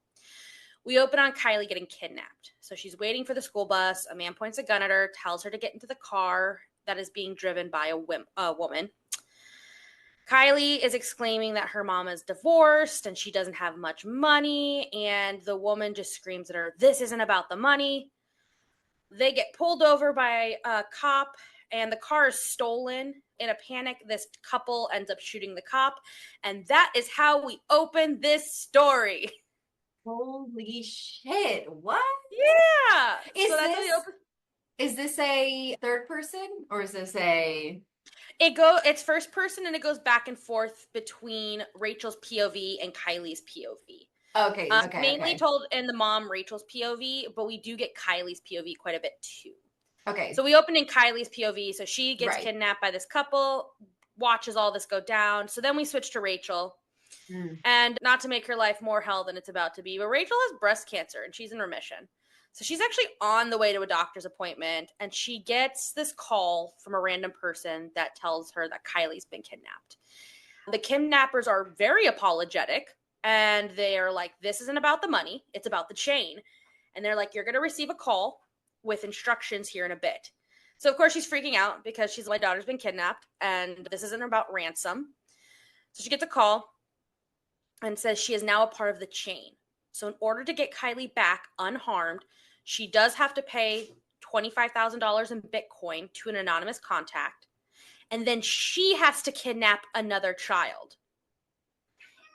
We open on Kylie getting kidnapped. So she's waiting for the school bus. A man points a gun at her, tells her to get into the car that is being driven by a woman. Kylie is exclaiming that her mom is divorced and she doesn't have much money. And the woman just screams at her, "This isn't about the money." They get pulled over by a cop and the car is stolen. In a panic, this couple ends up shooting the cop. And that is how we open this story. Holy shit. What? Yeah. Is this a third person or is this a... It's first person and it goes back and forth between Rachel's POV and Kylie's POV. Okay. Mainly told in the mom Rachel's POV, but we do get Kylie's POV quite a bit too. Okay. So we open in Kylie's POV. So she gets kidnapped by this couple, watches all this go down. So then we switch to Rachel. And not to make her life more hell than it's about to be, but Rachel has breast cancer and she's in remission. So she's actually on the way to a doctor's appointment and she gets this call from a random person that tells her that Kylie's been kidnapped. The kidnappers are very apologetic and they are like, "This isn't about the money, it's about the chain." And they're like, "You're going to receive a call with instructions here in a bit." So of course she's freaking out because my daughter's been kidnapped and this isn't about ransom. So she gets a call and says she is now a part of the chain. So in order to get Kylie back unharmed, she does have to pay $25,000 in Bitcoin to an anonymous contact. and then she has to kidnap another child.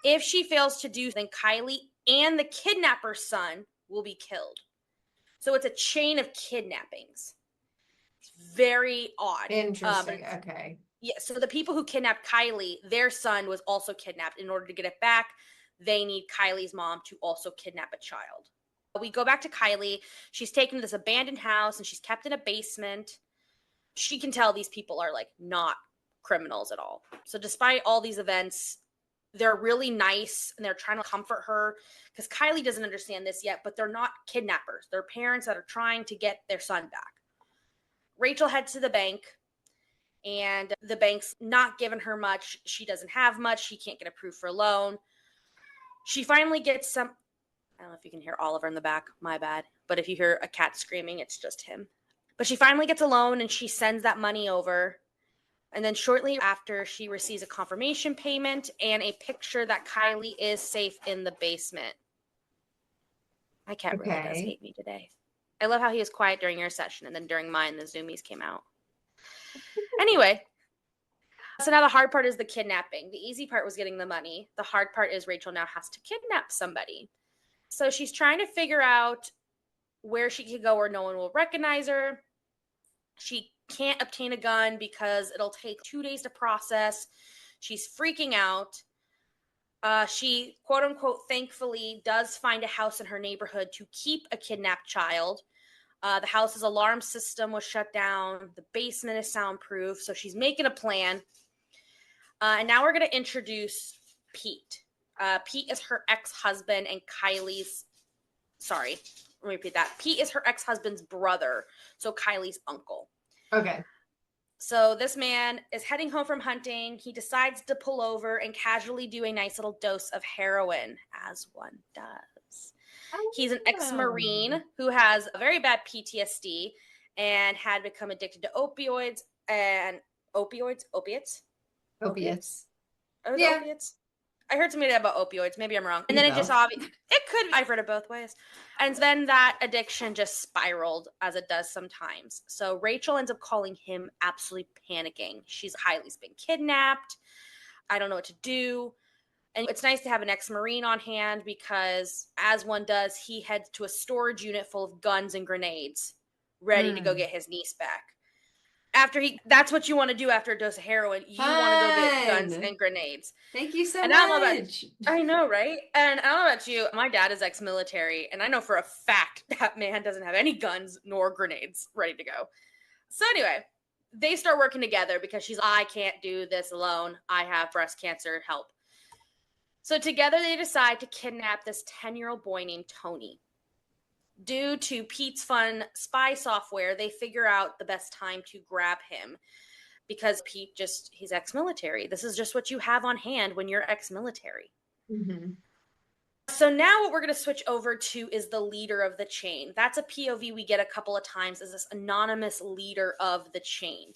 If she fails to do, then Kylie and the kidnapper's son will be killed. So it's a chain of kidnappings. It's very odd. Interesting. Okay. Yeah, so the people who kidnapped Kylie, their son was also kidnapped. In order to get it back, they need Kylie's mom to also kidnap a child. We go back to Kylie. She's taken to this abandoned house and she's kept in a basement. She can tell these people are like not criminals at all. So despite all these events, they're really nice and they're trying to comfort her because Kylie doesn't understand this yet, but they're not kidnappers. They're parents that are trying to get their son back. Rachel heads to the bank and the bank's not giving her much. She doesn't have much. She can't get approved for a loan. She finally gets some, I don't know if you can hear Oliver in the back, my bad. But if you hear a cat screaming, it's just him. But she finally gets a loan and she sends that money over. And then shortly after, she receives a confirmation payment and a picture that Kylie is safe in the basement. My cat really does hate me today. I love how he was quiet during your session, and then during mine, the zoomies came out. Anyway, so now the hard part is the kidnapping. The easy part was getting the money. The hard part is Rachel now has to kidnap somebody. So she's trying to figure out where she could go where no one will recognize her. She can't obtain a gun because it'll take 2 days to process. She's freaking out. She, quote unquote, thankfully does find a house in her neighborhood to keep a kidnapped child. The house's alarm system was shut down. The basement is soundproof. So she's making a plan. And now we're going to introduce Pete. Pete is her ex-husband and Kylie's, sorry, let me repeat that. Pete is her ex-husband's brother, so Kylie's uncle. Okay. So this man is heading home from hunting. He decides to pull over and casually do a nice little dose of heroin, as one does. He's an ex-Marine who has a very bad PTSD and had become addicted to opiates. Yeah. Opiates? I heard something about opioids. Maybe I'm wrong. And then it just obvious. It could. I've heard it both ways. And then that addiction just spiraled as it does sometimes. So Rachel ends up calling him absolutely panicking. Kylie's been kidnapped. I don't know what to do. And it's nice to have an ex-Marine on hand because, as one does, he heads to a storage unit full of guns and grenades, ready to go get his niece back. That's what you want to do after a dose of heroin. You want to go get guns and grenades. Thank you so much. I know, right? And I don't know about you. My dad is ex-military, and I know for a fact that man doesn't have any guns nor grenades ready to go. So anyway, they start working together because I can't do this alone. I have breast cancer. Help. So together they decide to kidnap this 10-year-old boy named Tony. Due to Pete's fun spy software, they figure out the best time to grab him because he's ex-military. This is just what you have on hand when you're ex-military. Mm-hmm. So now what we're going to switch over to is the leader of the chain. That's a POV we get a couple of times, is this anonymous leader of the chain.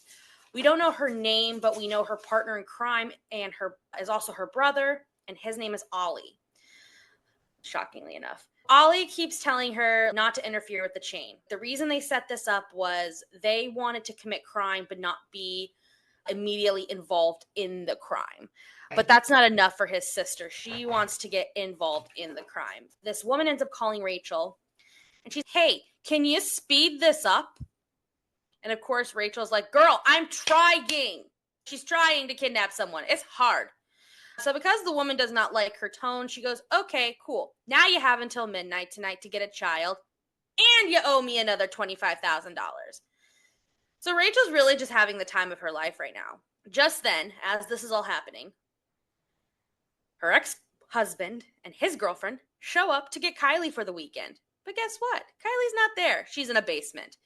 We don't know her name, but we know her partner in crime and is also her brother, and his name is Ollie. Shockingly enough. Ollie keeps telling her not to interfere with the chain. The reason they set this up was they wanted to commit crime but not be immediately involved in the crime. But that's not enough for his sister. She wants to get involved in the crime. This woman ends up calling Rachel, and she's, hey, can you speed this up? And of course, Rachel's like, girl, I'm trying. She's trying to kidnap someone. It's hard. So because the woman does not like her tone, she goes, okay, cool. Now you have until midnight tonight to get a child, and you owe me another $25,000. So Rachel's really just having the time of her life right now. Just then, as this is all happening, her ex-husband and his girlfriend show up to get Kylie for the weekend. But guess what? Kylie's not there. She's in a basement.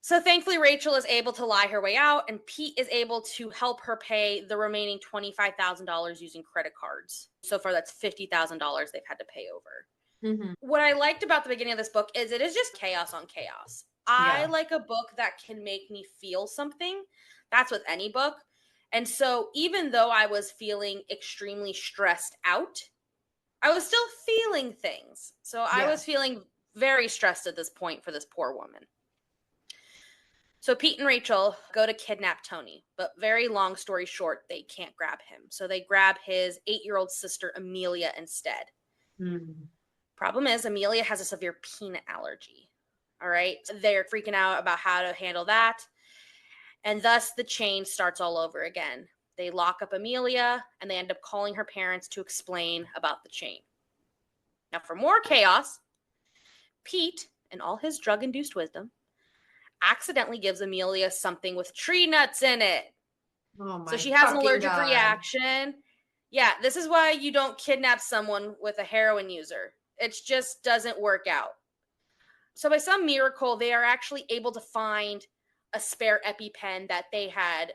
So thankfully, Rachel is able to lie her way out, and Pete is able to help her pay the remaining $25,000 using credit cards. So far, that's $50,000 they've had to pay over. Mm-hmm. What I liked about the beginning of this book is it is just chaos on chaos. I like a book that can make me feel something. That's with any book. And so even though I was feeling extremely stressed out, I was still feeling things. So I was feeling very stressed at this point for this poor woman. So Pete and Rachel go to kidnap Tony, but very long story short, they can't grab him. So they grab his 8-year-old sister, Amelia, instead. Problem is, Amelia has a severe peanut allergy. All right. They're freaking out about how to handle that. And thus the chain starts all over again. They lock up Amelia and they end up calling her parents to explain about the chain. Now, for more chaos, Pete, in all his drug-induced wisdom, accidentally gives Amelia something with tree nuts in it. Oh my so she has an allergic God. reaction. Yeah, this is why you don't kidnap someone with a heroin user. It just doesn't work out. So by some miracle, they are actually able to find a spare EpiPen that they had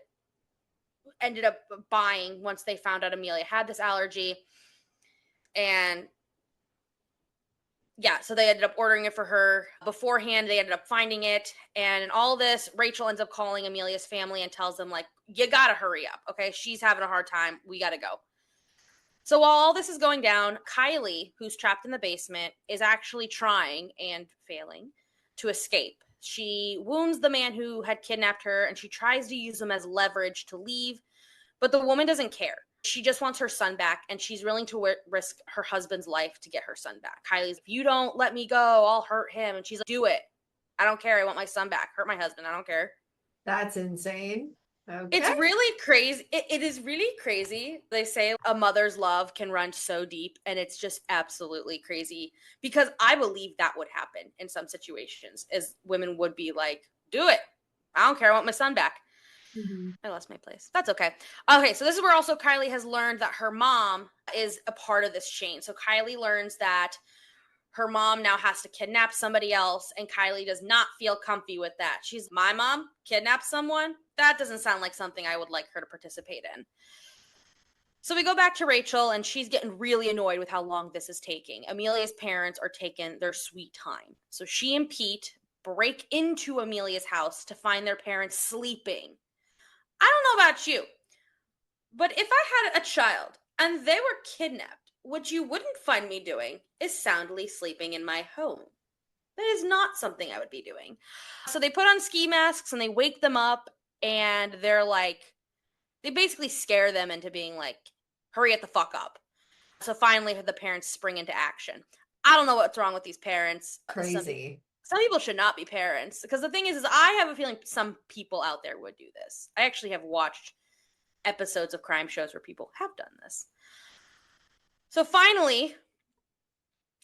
ended up buying once they found out Amelia had this allergy. And yeah, so they ended up ordering it for her beforehand. They ended up finding it. And in all this, Rachel ends up calling Amelia's family and tells them, like, you gotta hurry up, okay? She's having a hard time. We gotta go. So while all this is going down, Kylie, who's trapped in the basement, is actually trying and failing to escape. She wounds the man who had kidnapped her, and she tries to use him as leverage to leave, but the woman doesn't care. She just wants her son back, and she's willing to risk her husband's life to get her son back. Kylie's, if you don't let me go, I'll hurt him. And she's like, do it. I don't care. I want my son back. Hurt my husband. I don't care. That's insane. Okay. It's really crazy. It is really crazy. They say a mother's love can run so deep, and it's just absolutely crazy because I believe that would happen in some situations, as women would be like, do it. I don't care. I want my son back. I lost my place. That's okay. Okay, so this is where also Kylie has learned that her mom is a part of this chain. So Kylie learns that her mom now has to kidnap somebody else, and Kylie does not feel comfy with that. She's, my mom kidnapped someone? That doesn't sound like something I would like her to participate in. So we go back to Rachel, and she's getting really annoyed with how long this is taking. Amelia's parents are taking their sweet time. So she and Pete break into Amelia's house to find their parents sleeping. I don't know about you, but if I had a child and they were kidnapped, what you wouldn't find me doing is soundly sleeping in my home. That is not something I would be doing. So they put on ski masks and they wake them up, and they're like, they basically scare them into being like, hurry it the fuck up. So finally the parents spring into action. I don't know what's wrong with these parents. Crazy. Some people should not be parents, because the thing is I have a feeling some people out there would do this. I actually have watched episodes of crime shows where people have done this. So finally,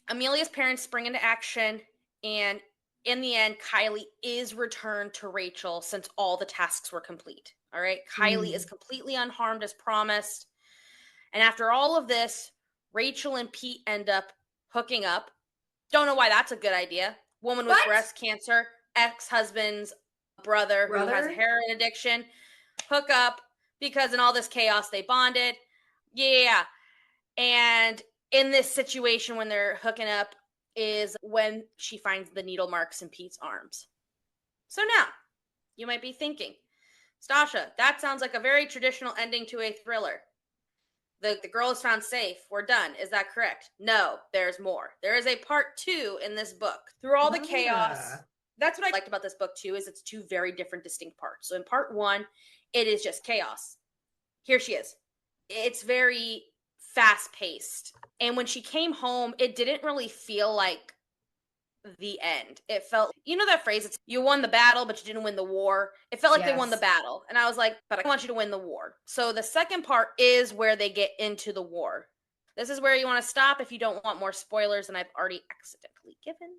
Amelia's parents spring into action, and in the end, Kylie is returned to Rachel since all the tasks were complete. All right, Kylie is completely unharmed as promised. And after all of this, Rachel and Pete end up hooking up. Don't know why that's a good idea. Woman with breast cancer, ex-husband's brother who has a heroin addiction, hook up because in all this chaos they bonded. Yeah. And in this situation when they're hooking up is when she finds the needle marks in Pete's arms. So now, you might be thinking, Stacia, that sounds like a very traditional ending to a thriller. The girl is found safe. We're done. Is that correct? No, there's more. There is a part 2 in this book. Through all the chaos. That's what I liked about this book too, is it's 2 very different, distinct parts. So in part 1, it is just chaos. Here she is. It's very fast-paced. And when she came home, it didn't really feel like the end. It felt, you know that phrase, it's you won the battle, but you didn't win the war. It felt like they won the battle. And I was like, but I want you to win the war. So the second part is where they get into the war. This is where you want to stop if you don't want more spoilers than I've already accidentally given.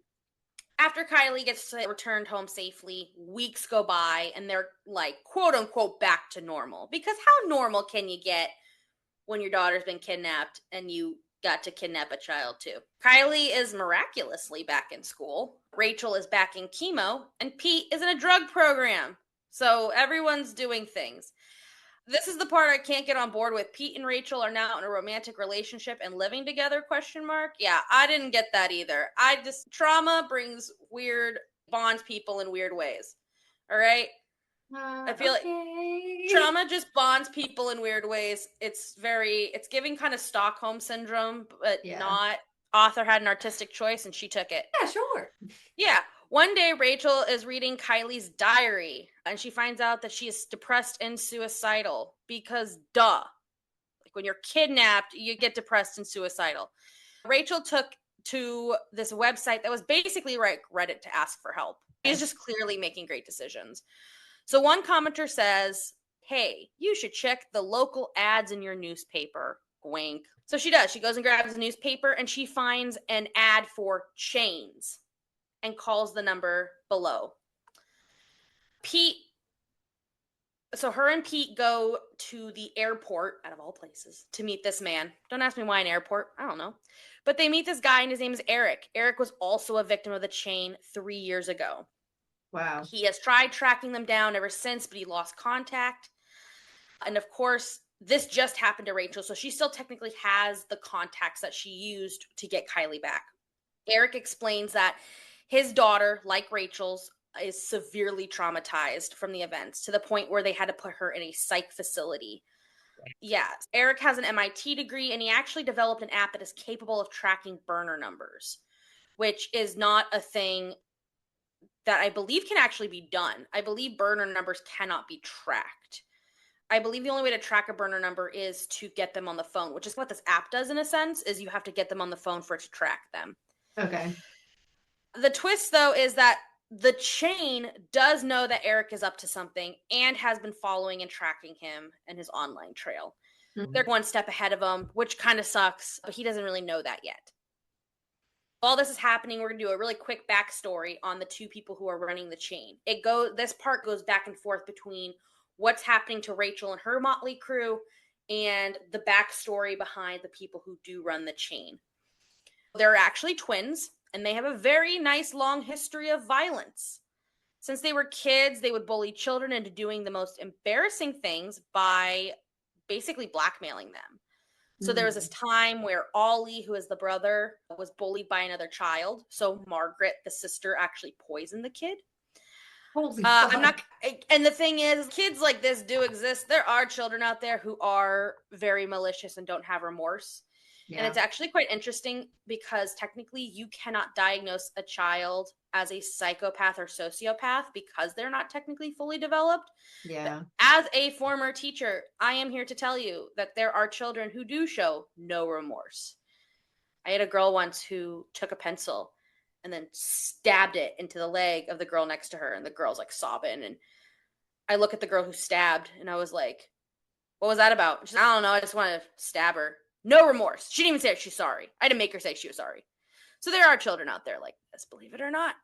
After Kylie gets returned home safely, weeks go by and they're like, quote unquote, back to normal. Because how normal can you get when your daughter's been kidnapped and you got to kidnap a child too? Kylie is miraculously back in school. Rachel is back in chemo, and Pete is in a drug program. So everyone's doing things. This is the part I can't get on board with. Pete and Rachel are now in a romantic relationship and living together, ? Yeah, I didn't get that either. Trauma brings bonds people in weird ways. All right? I feel like trauma just bonds people in weird ways. It's giving kind of Stockholm syndrome, but not. Author had an artistic choice and she took it. Yeah, sure. Yeah. One day, Rachel is reading Kylie's diary, and she finds out that she is depressed and suicidal because, duh. Like when you're kidnapped, you get depressed and suicidal. Rachel took to this website that was basically like Reddit to ask for help. She's just clearly making great decisions. So one commenter says, hey, you should check the local ads in your newspaper. Wink. So she does. She goes and grabs a newspaper and she finds an ad for chains and calls the number below. So her and Pete go to the airport, out of all places, to meet this man. Don't ask me why an airport. I don't know. But they meet this guy, and his name is Eric. Eric was also a victim of the chain 3 years ago. Wow. He has tried tracking them down ever since, but he lost contact. And of course, this just happened to Rachel, so she still technically has the contacts that she used to get Kylie back. Eric explains that his daughter, like Rachel's, is severely traumatized from the events to the point where they had to put her in a psych facility. Yeah, Eric has an MIT degree, and he actually developed an app that is capable of tracking burner numbers, which is not a thing that I believe can actually be done. I believe burner numbers cannot be tracked. I believe the only way to track a burner number is to get them on the phone, which is what this app does in a sense, is you have to get them on the phone for it to track them. Okay. The twist, though, is that the chain does know that Eric is up to something and has been following and tracking him and his online trail. Mm-hmm. They're one step ahead of him, which kind of sucks, but he doesn't really know that yet. While this is happening, we're going to do a really quick backstory on the two people who are running the chain. This part goes back and forth between what's happening to Rachel and her motley crew and the backstory behind the people who do run the chain. They're actually twins, and they have a very nice long history of violence. Since they were kids, they would bully children into doing the most embarrassing things by basically blackmailing them. So there was this time where Ollie, who is the brother, was bullied by another child. So Margaret, the sister, actually poisoned the kid. Holy fuck. I'm not, and the thing is, kids like this do exist. There are children out there who are very malicious and don't have remorse. Yeah. And it's actually quite interesting because technically you cannot diagnose a child as a psychopath or sociopath because they're not technically fully developed. Yeah. But as a former teacher, I am here to tell you that there are children who do show no remorse. I had a girl once who took a pencil and then stabbed it into the leg of the girl next to her, and the girl's like sobbing. And I look at the girl who stabbed, and I was like, what was that about? She's like, I don't know, I just wanted to stab her. No remorse. She didn't even say she's sorry. I didn't make her say she was sorry. So there are children out there like this, believe it or not.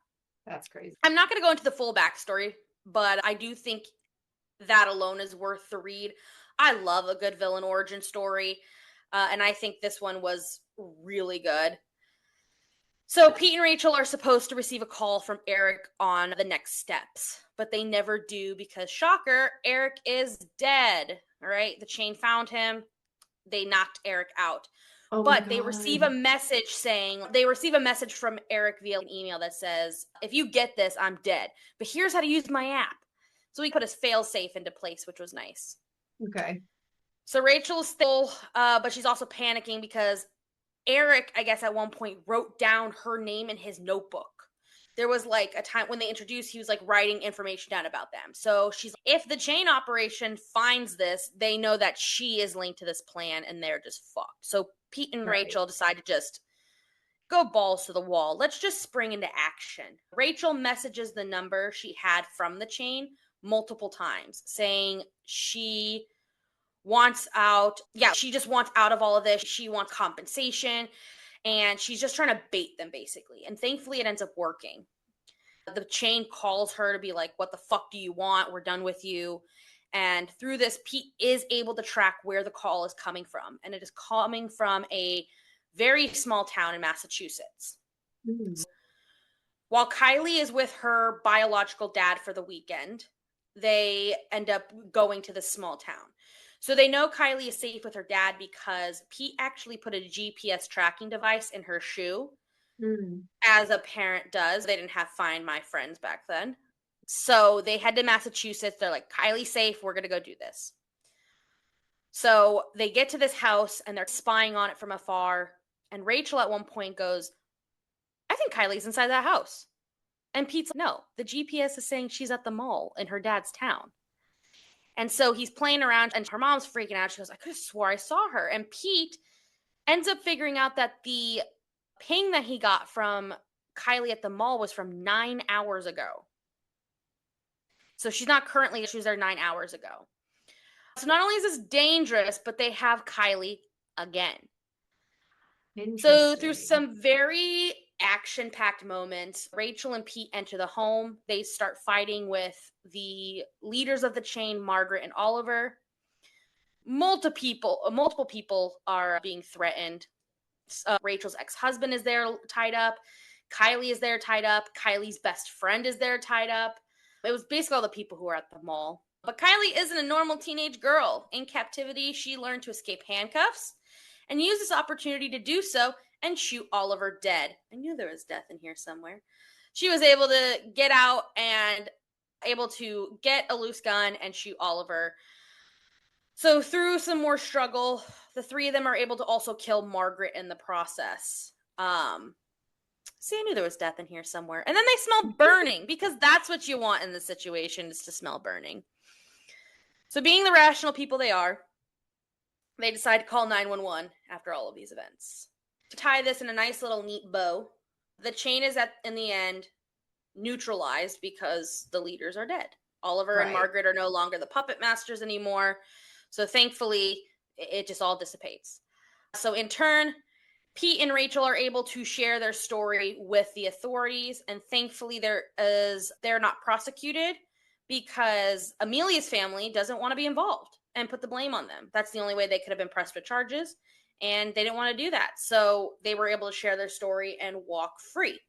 That's crazy. I'm not going to go into the full backstory, but I do think that alone is worth the read. I love a good villain origin story, and I think this one was really good. So Pete and Rachel are supposed to receive a call from Eric on the next steps, but they never do because, shocker, Eric is dead. All right, the chain found him. They knocked Eric out. Oh, but they receive a message from Eric via an email that says, if you get this, I'm dead. But here's how to use my app. So he put his fail-safe into place, which was nice. Okay. So Rachel's still, but she's also panicking because Eric, I guess at one point, wrote down her name in his notebook. There was like a time when they introduced, he was like writing information down about them. So she's, if the chain operation finds this, they know that she is linked to this plan and they're just fucked. So Pete and Rachel decide to just go balls to the wall. Let's just spring into action. Rachel messages the number she had from the chain multiple times saying she wants out. Yeah, she just wants out of all of this. She wants compensation. And she's just trying to bait them, basically. And thankfully, it ends up working. The chain calls her to be like, what the fuck do you want? We're done with you. And through this, Pete is able to track where the call is coming from. And it is coming from a very small town in Massachusetts. Mm-hmm. While Kylie is with her biological dad for the weekend, they end up going to this small town. So they know Kylie is safe with her dad because Pete actually put a GPS tracking device in her shoe, as a parent does. They didn't have Find My Friends back then. So they head to Massachusetts. They're like, Kylie's safe. We're going to go do this. So they get to this house and they're spying on it from afar. And Rachel at one point goes, I think Kylie's inside that house. And Pete's like, no, the GPS is saying she's at the mall in her dad's town. And so he's playing around and her mom's freaking out. She goes, I could have swore I saw her. And Pete ends up figuring out that the ping that he got from Kylie at the mall was from 9 hours ago. So she's not currently, she was there 9 hours ago. So not only is this dangerous, but they have Kylie again. So through some very action-packed moments, Rachel and Pete enter the home. They start fighting with the leaders of the chain, Margaret and Oliver. Multiple people are being threatened. Rachel's ex-husband is there tied up. Kylie is there tied up. Kylie's best friend is there tied up. It was basically all the people who were at the mall. But Kylie isn't a normal teenage girl. In captivity, she learned to escape handcuffs and use this opportunity to do so and shoot Oliver dead. I knew there was death in here somewhere. She was able to get out and able to get a loose gun and shoot Oliver. So through some more struggle, the three of them are able to also kill Margaret in the process. See, I knew there was death in here somewhere. And then they smell burning, because that's what you want in this situation, is to smell burning. So being the rational people they are, they decide to call 911 after all of these events. To tie this in a nice little neat bow, the chain is in the end neutralized because the leaders are dead. Oliver and Margaret are no longer the puppet masters anymore. So thankfully, it just all dissipates. So in turn, Pete and Rachel are able to share their story with the authorities, and thankfully they're not prosecuted because Amelia's family doesn't want to be involved and put the blame on them. That's the only way they could have been pressed with charges, and they didn't want to do that. So they were able to share their story and walk free.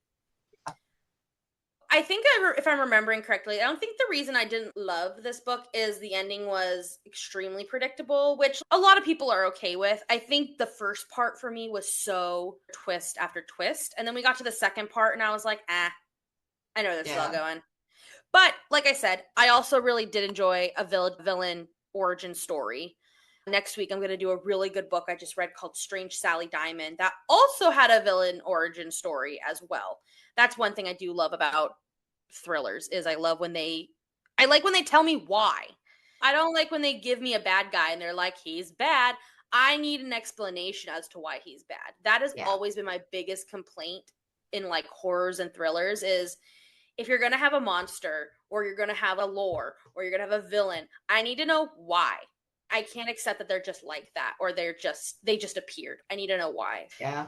I think, if I'm remembering correctly, I don't think the reason I didn't love this book is the ending was extremely predictable, which a lot of people are okay with. I think the first part for me was so twist after twist. And then we got to the second part and I was like, I know this is all going. But like I said, I also really did enjoy a villain origin story. Next week, I'm going to do a really good book I just read called Strange Sally Diamond that also had a villain origin story as well. That's one thing I do love about thrillers, is I like when they tell me why. I don't like when they give me a bad guy and they're like, he's bad. I need an explanation as to why he's bad. That has always been my biggest complaint in like horrors and thrillers, is if you're going to have a monster or you're going to have a lore or you're going to have a villain, I need to know why. I can't accept that they're just like that or they just appeared. I need to know why. Yeah.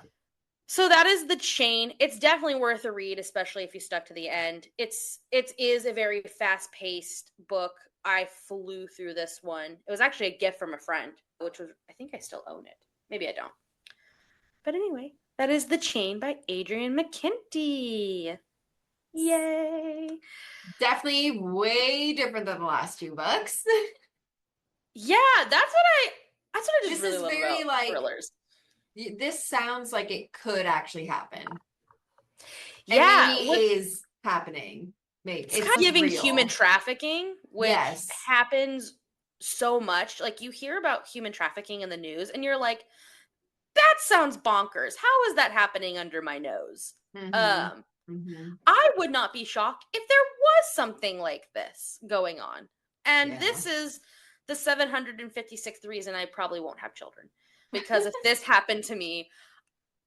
So that is The Chain. It's definitely worth a read, especially if you stuck to the end. It is a very fast-paced book. I flew through this one. It was actually a gift from a friend, which was, I think I still own it. Maybe I don't. But anyway, that is The Chain by Adrian McKinty. Yay. Definitely way different than the last two books. Yeah, that's what I just this really is love very about like thrillers. This sounds like it could actually happen. Yeah, and maybe is happening. Maybe it's kind of giving real. Human trafficking, which happens so much. Like, you hear about human trafficking in the news and you're like, that sounds bonkers. How is that happening under my nose? I would not be shocked if there was something like this going on. And this is the 756th reason I probably won't have children. Because if this happened to me,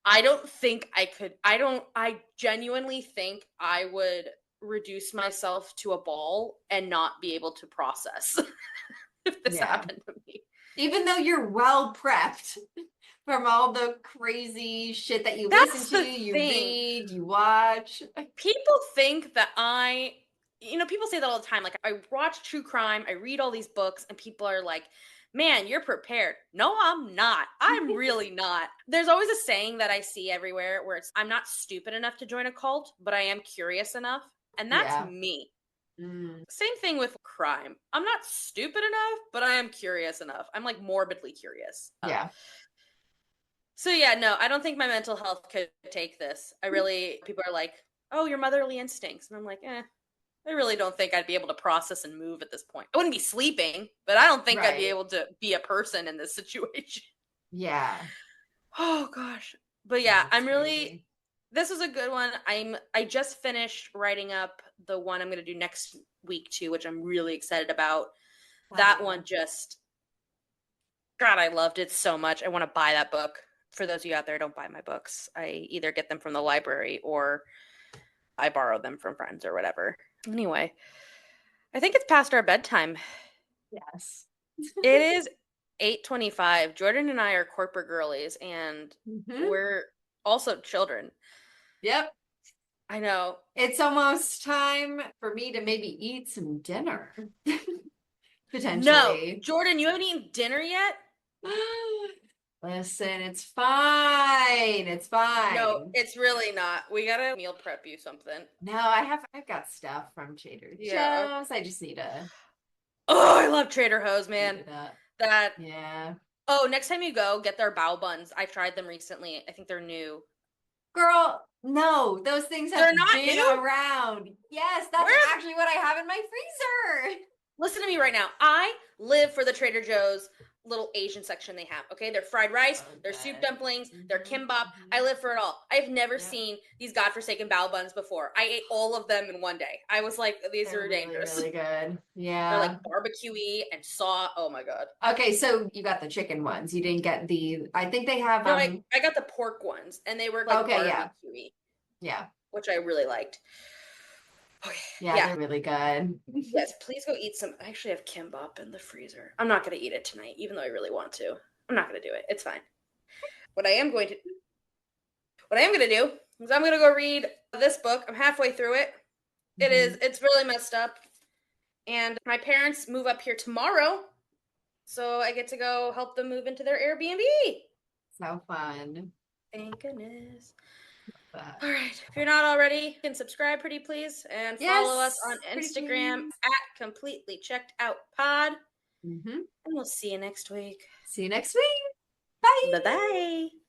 I don't think I could. I genuinely think I would reduce myself to a ball and not be able to process if this happened to me. Even though you're well prepped from all the crazy shit that you listen to, you read, you watch. People think that people say that all the time. Like, I watch true crime, I read all these books, and people are like, man, you're prepared. No, I'm not. I'm really not. There's always a saying that I see everywhere where it's, I'm not stupid enough to join a cult, but I am curious enough. And that's me. Same thing with crime. I'm not stupid enough, but I am curious enough. I'm like morbidly curious. So no, I don't think my mental health could take this. People are like, oh, your motherly instincts. And I'm like, I really don't think I'd be able to process and move at this point. I wouldn't be sleeping, but I don't think I'd be able to be a person in this situation. Yeah. Oh, gosh. But yeah, I'm really This is a good one. I just finished writing up the one I'm going to do next week too, which I'm really excited about. That one just, God, I loved it so much. I want to buy that book. For those of you out there, don't buy my books. I either get them from the library or I borrow them from friends or whatever. Anyway, I think it's past our bedtime. Yes. It is 8:25. Jordan and I are corporate girlies, and we're also children. Yep. I know. It's almost time for me to maybe eat some dinner. Potentially. No, Jordan, you haven't eaten dinner yet? Listen, it's fine. It's fine. No, it's really not. We gotta meal prep you something. No, I've got stuff from Trader Joe's. I just need to. Oh, I love Trader Joe's, man. That. Yeah. Oh, next time you go, get their bao buns. I've tried them recently. I think they're new. Girl, no, those things have been new? around. Yes, that's actually what I have in my freezer. Listen to me right now. I live for the Trader Joe's little Asian section they have. Okay, their fried rice, their soup dumplings, their kimbap. I live for it all. I've never seen these godforsaken bao buns before. I ate all of them in one day. I was like, these are dangerous. Really good. Yeah. They're like barbecue-y and oh my God. Okay, so you got the chicken ones. You didn't get I think they have No, I got the pork ones and they were like barbecue-y. Yeah. Which I really liked. Okay. Yeah, they're really good. Yes, please go eat some. I actually have kimbap in the freezer. I'm not going to eat it tonight, even though I really want to. I'm not going to do it. It's fine. What I am going to do is I'm going to go read this book. I'm halfway through it. It's really messed up. And my parents move up here tomorrow. So I get to go help them move into their Airbnb. So fun. Thank goodness. All right. If you're not already, you can subscribe pretty please and follow us on Instagram at Completely Checked Out Pod. And we'll see you next week. See you next week. Bye. Bye-bye.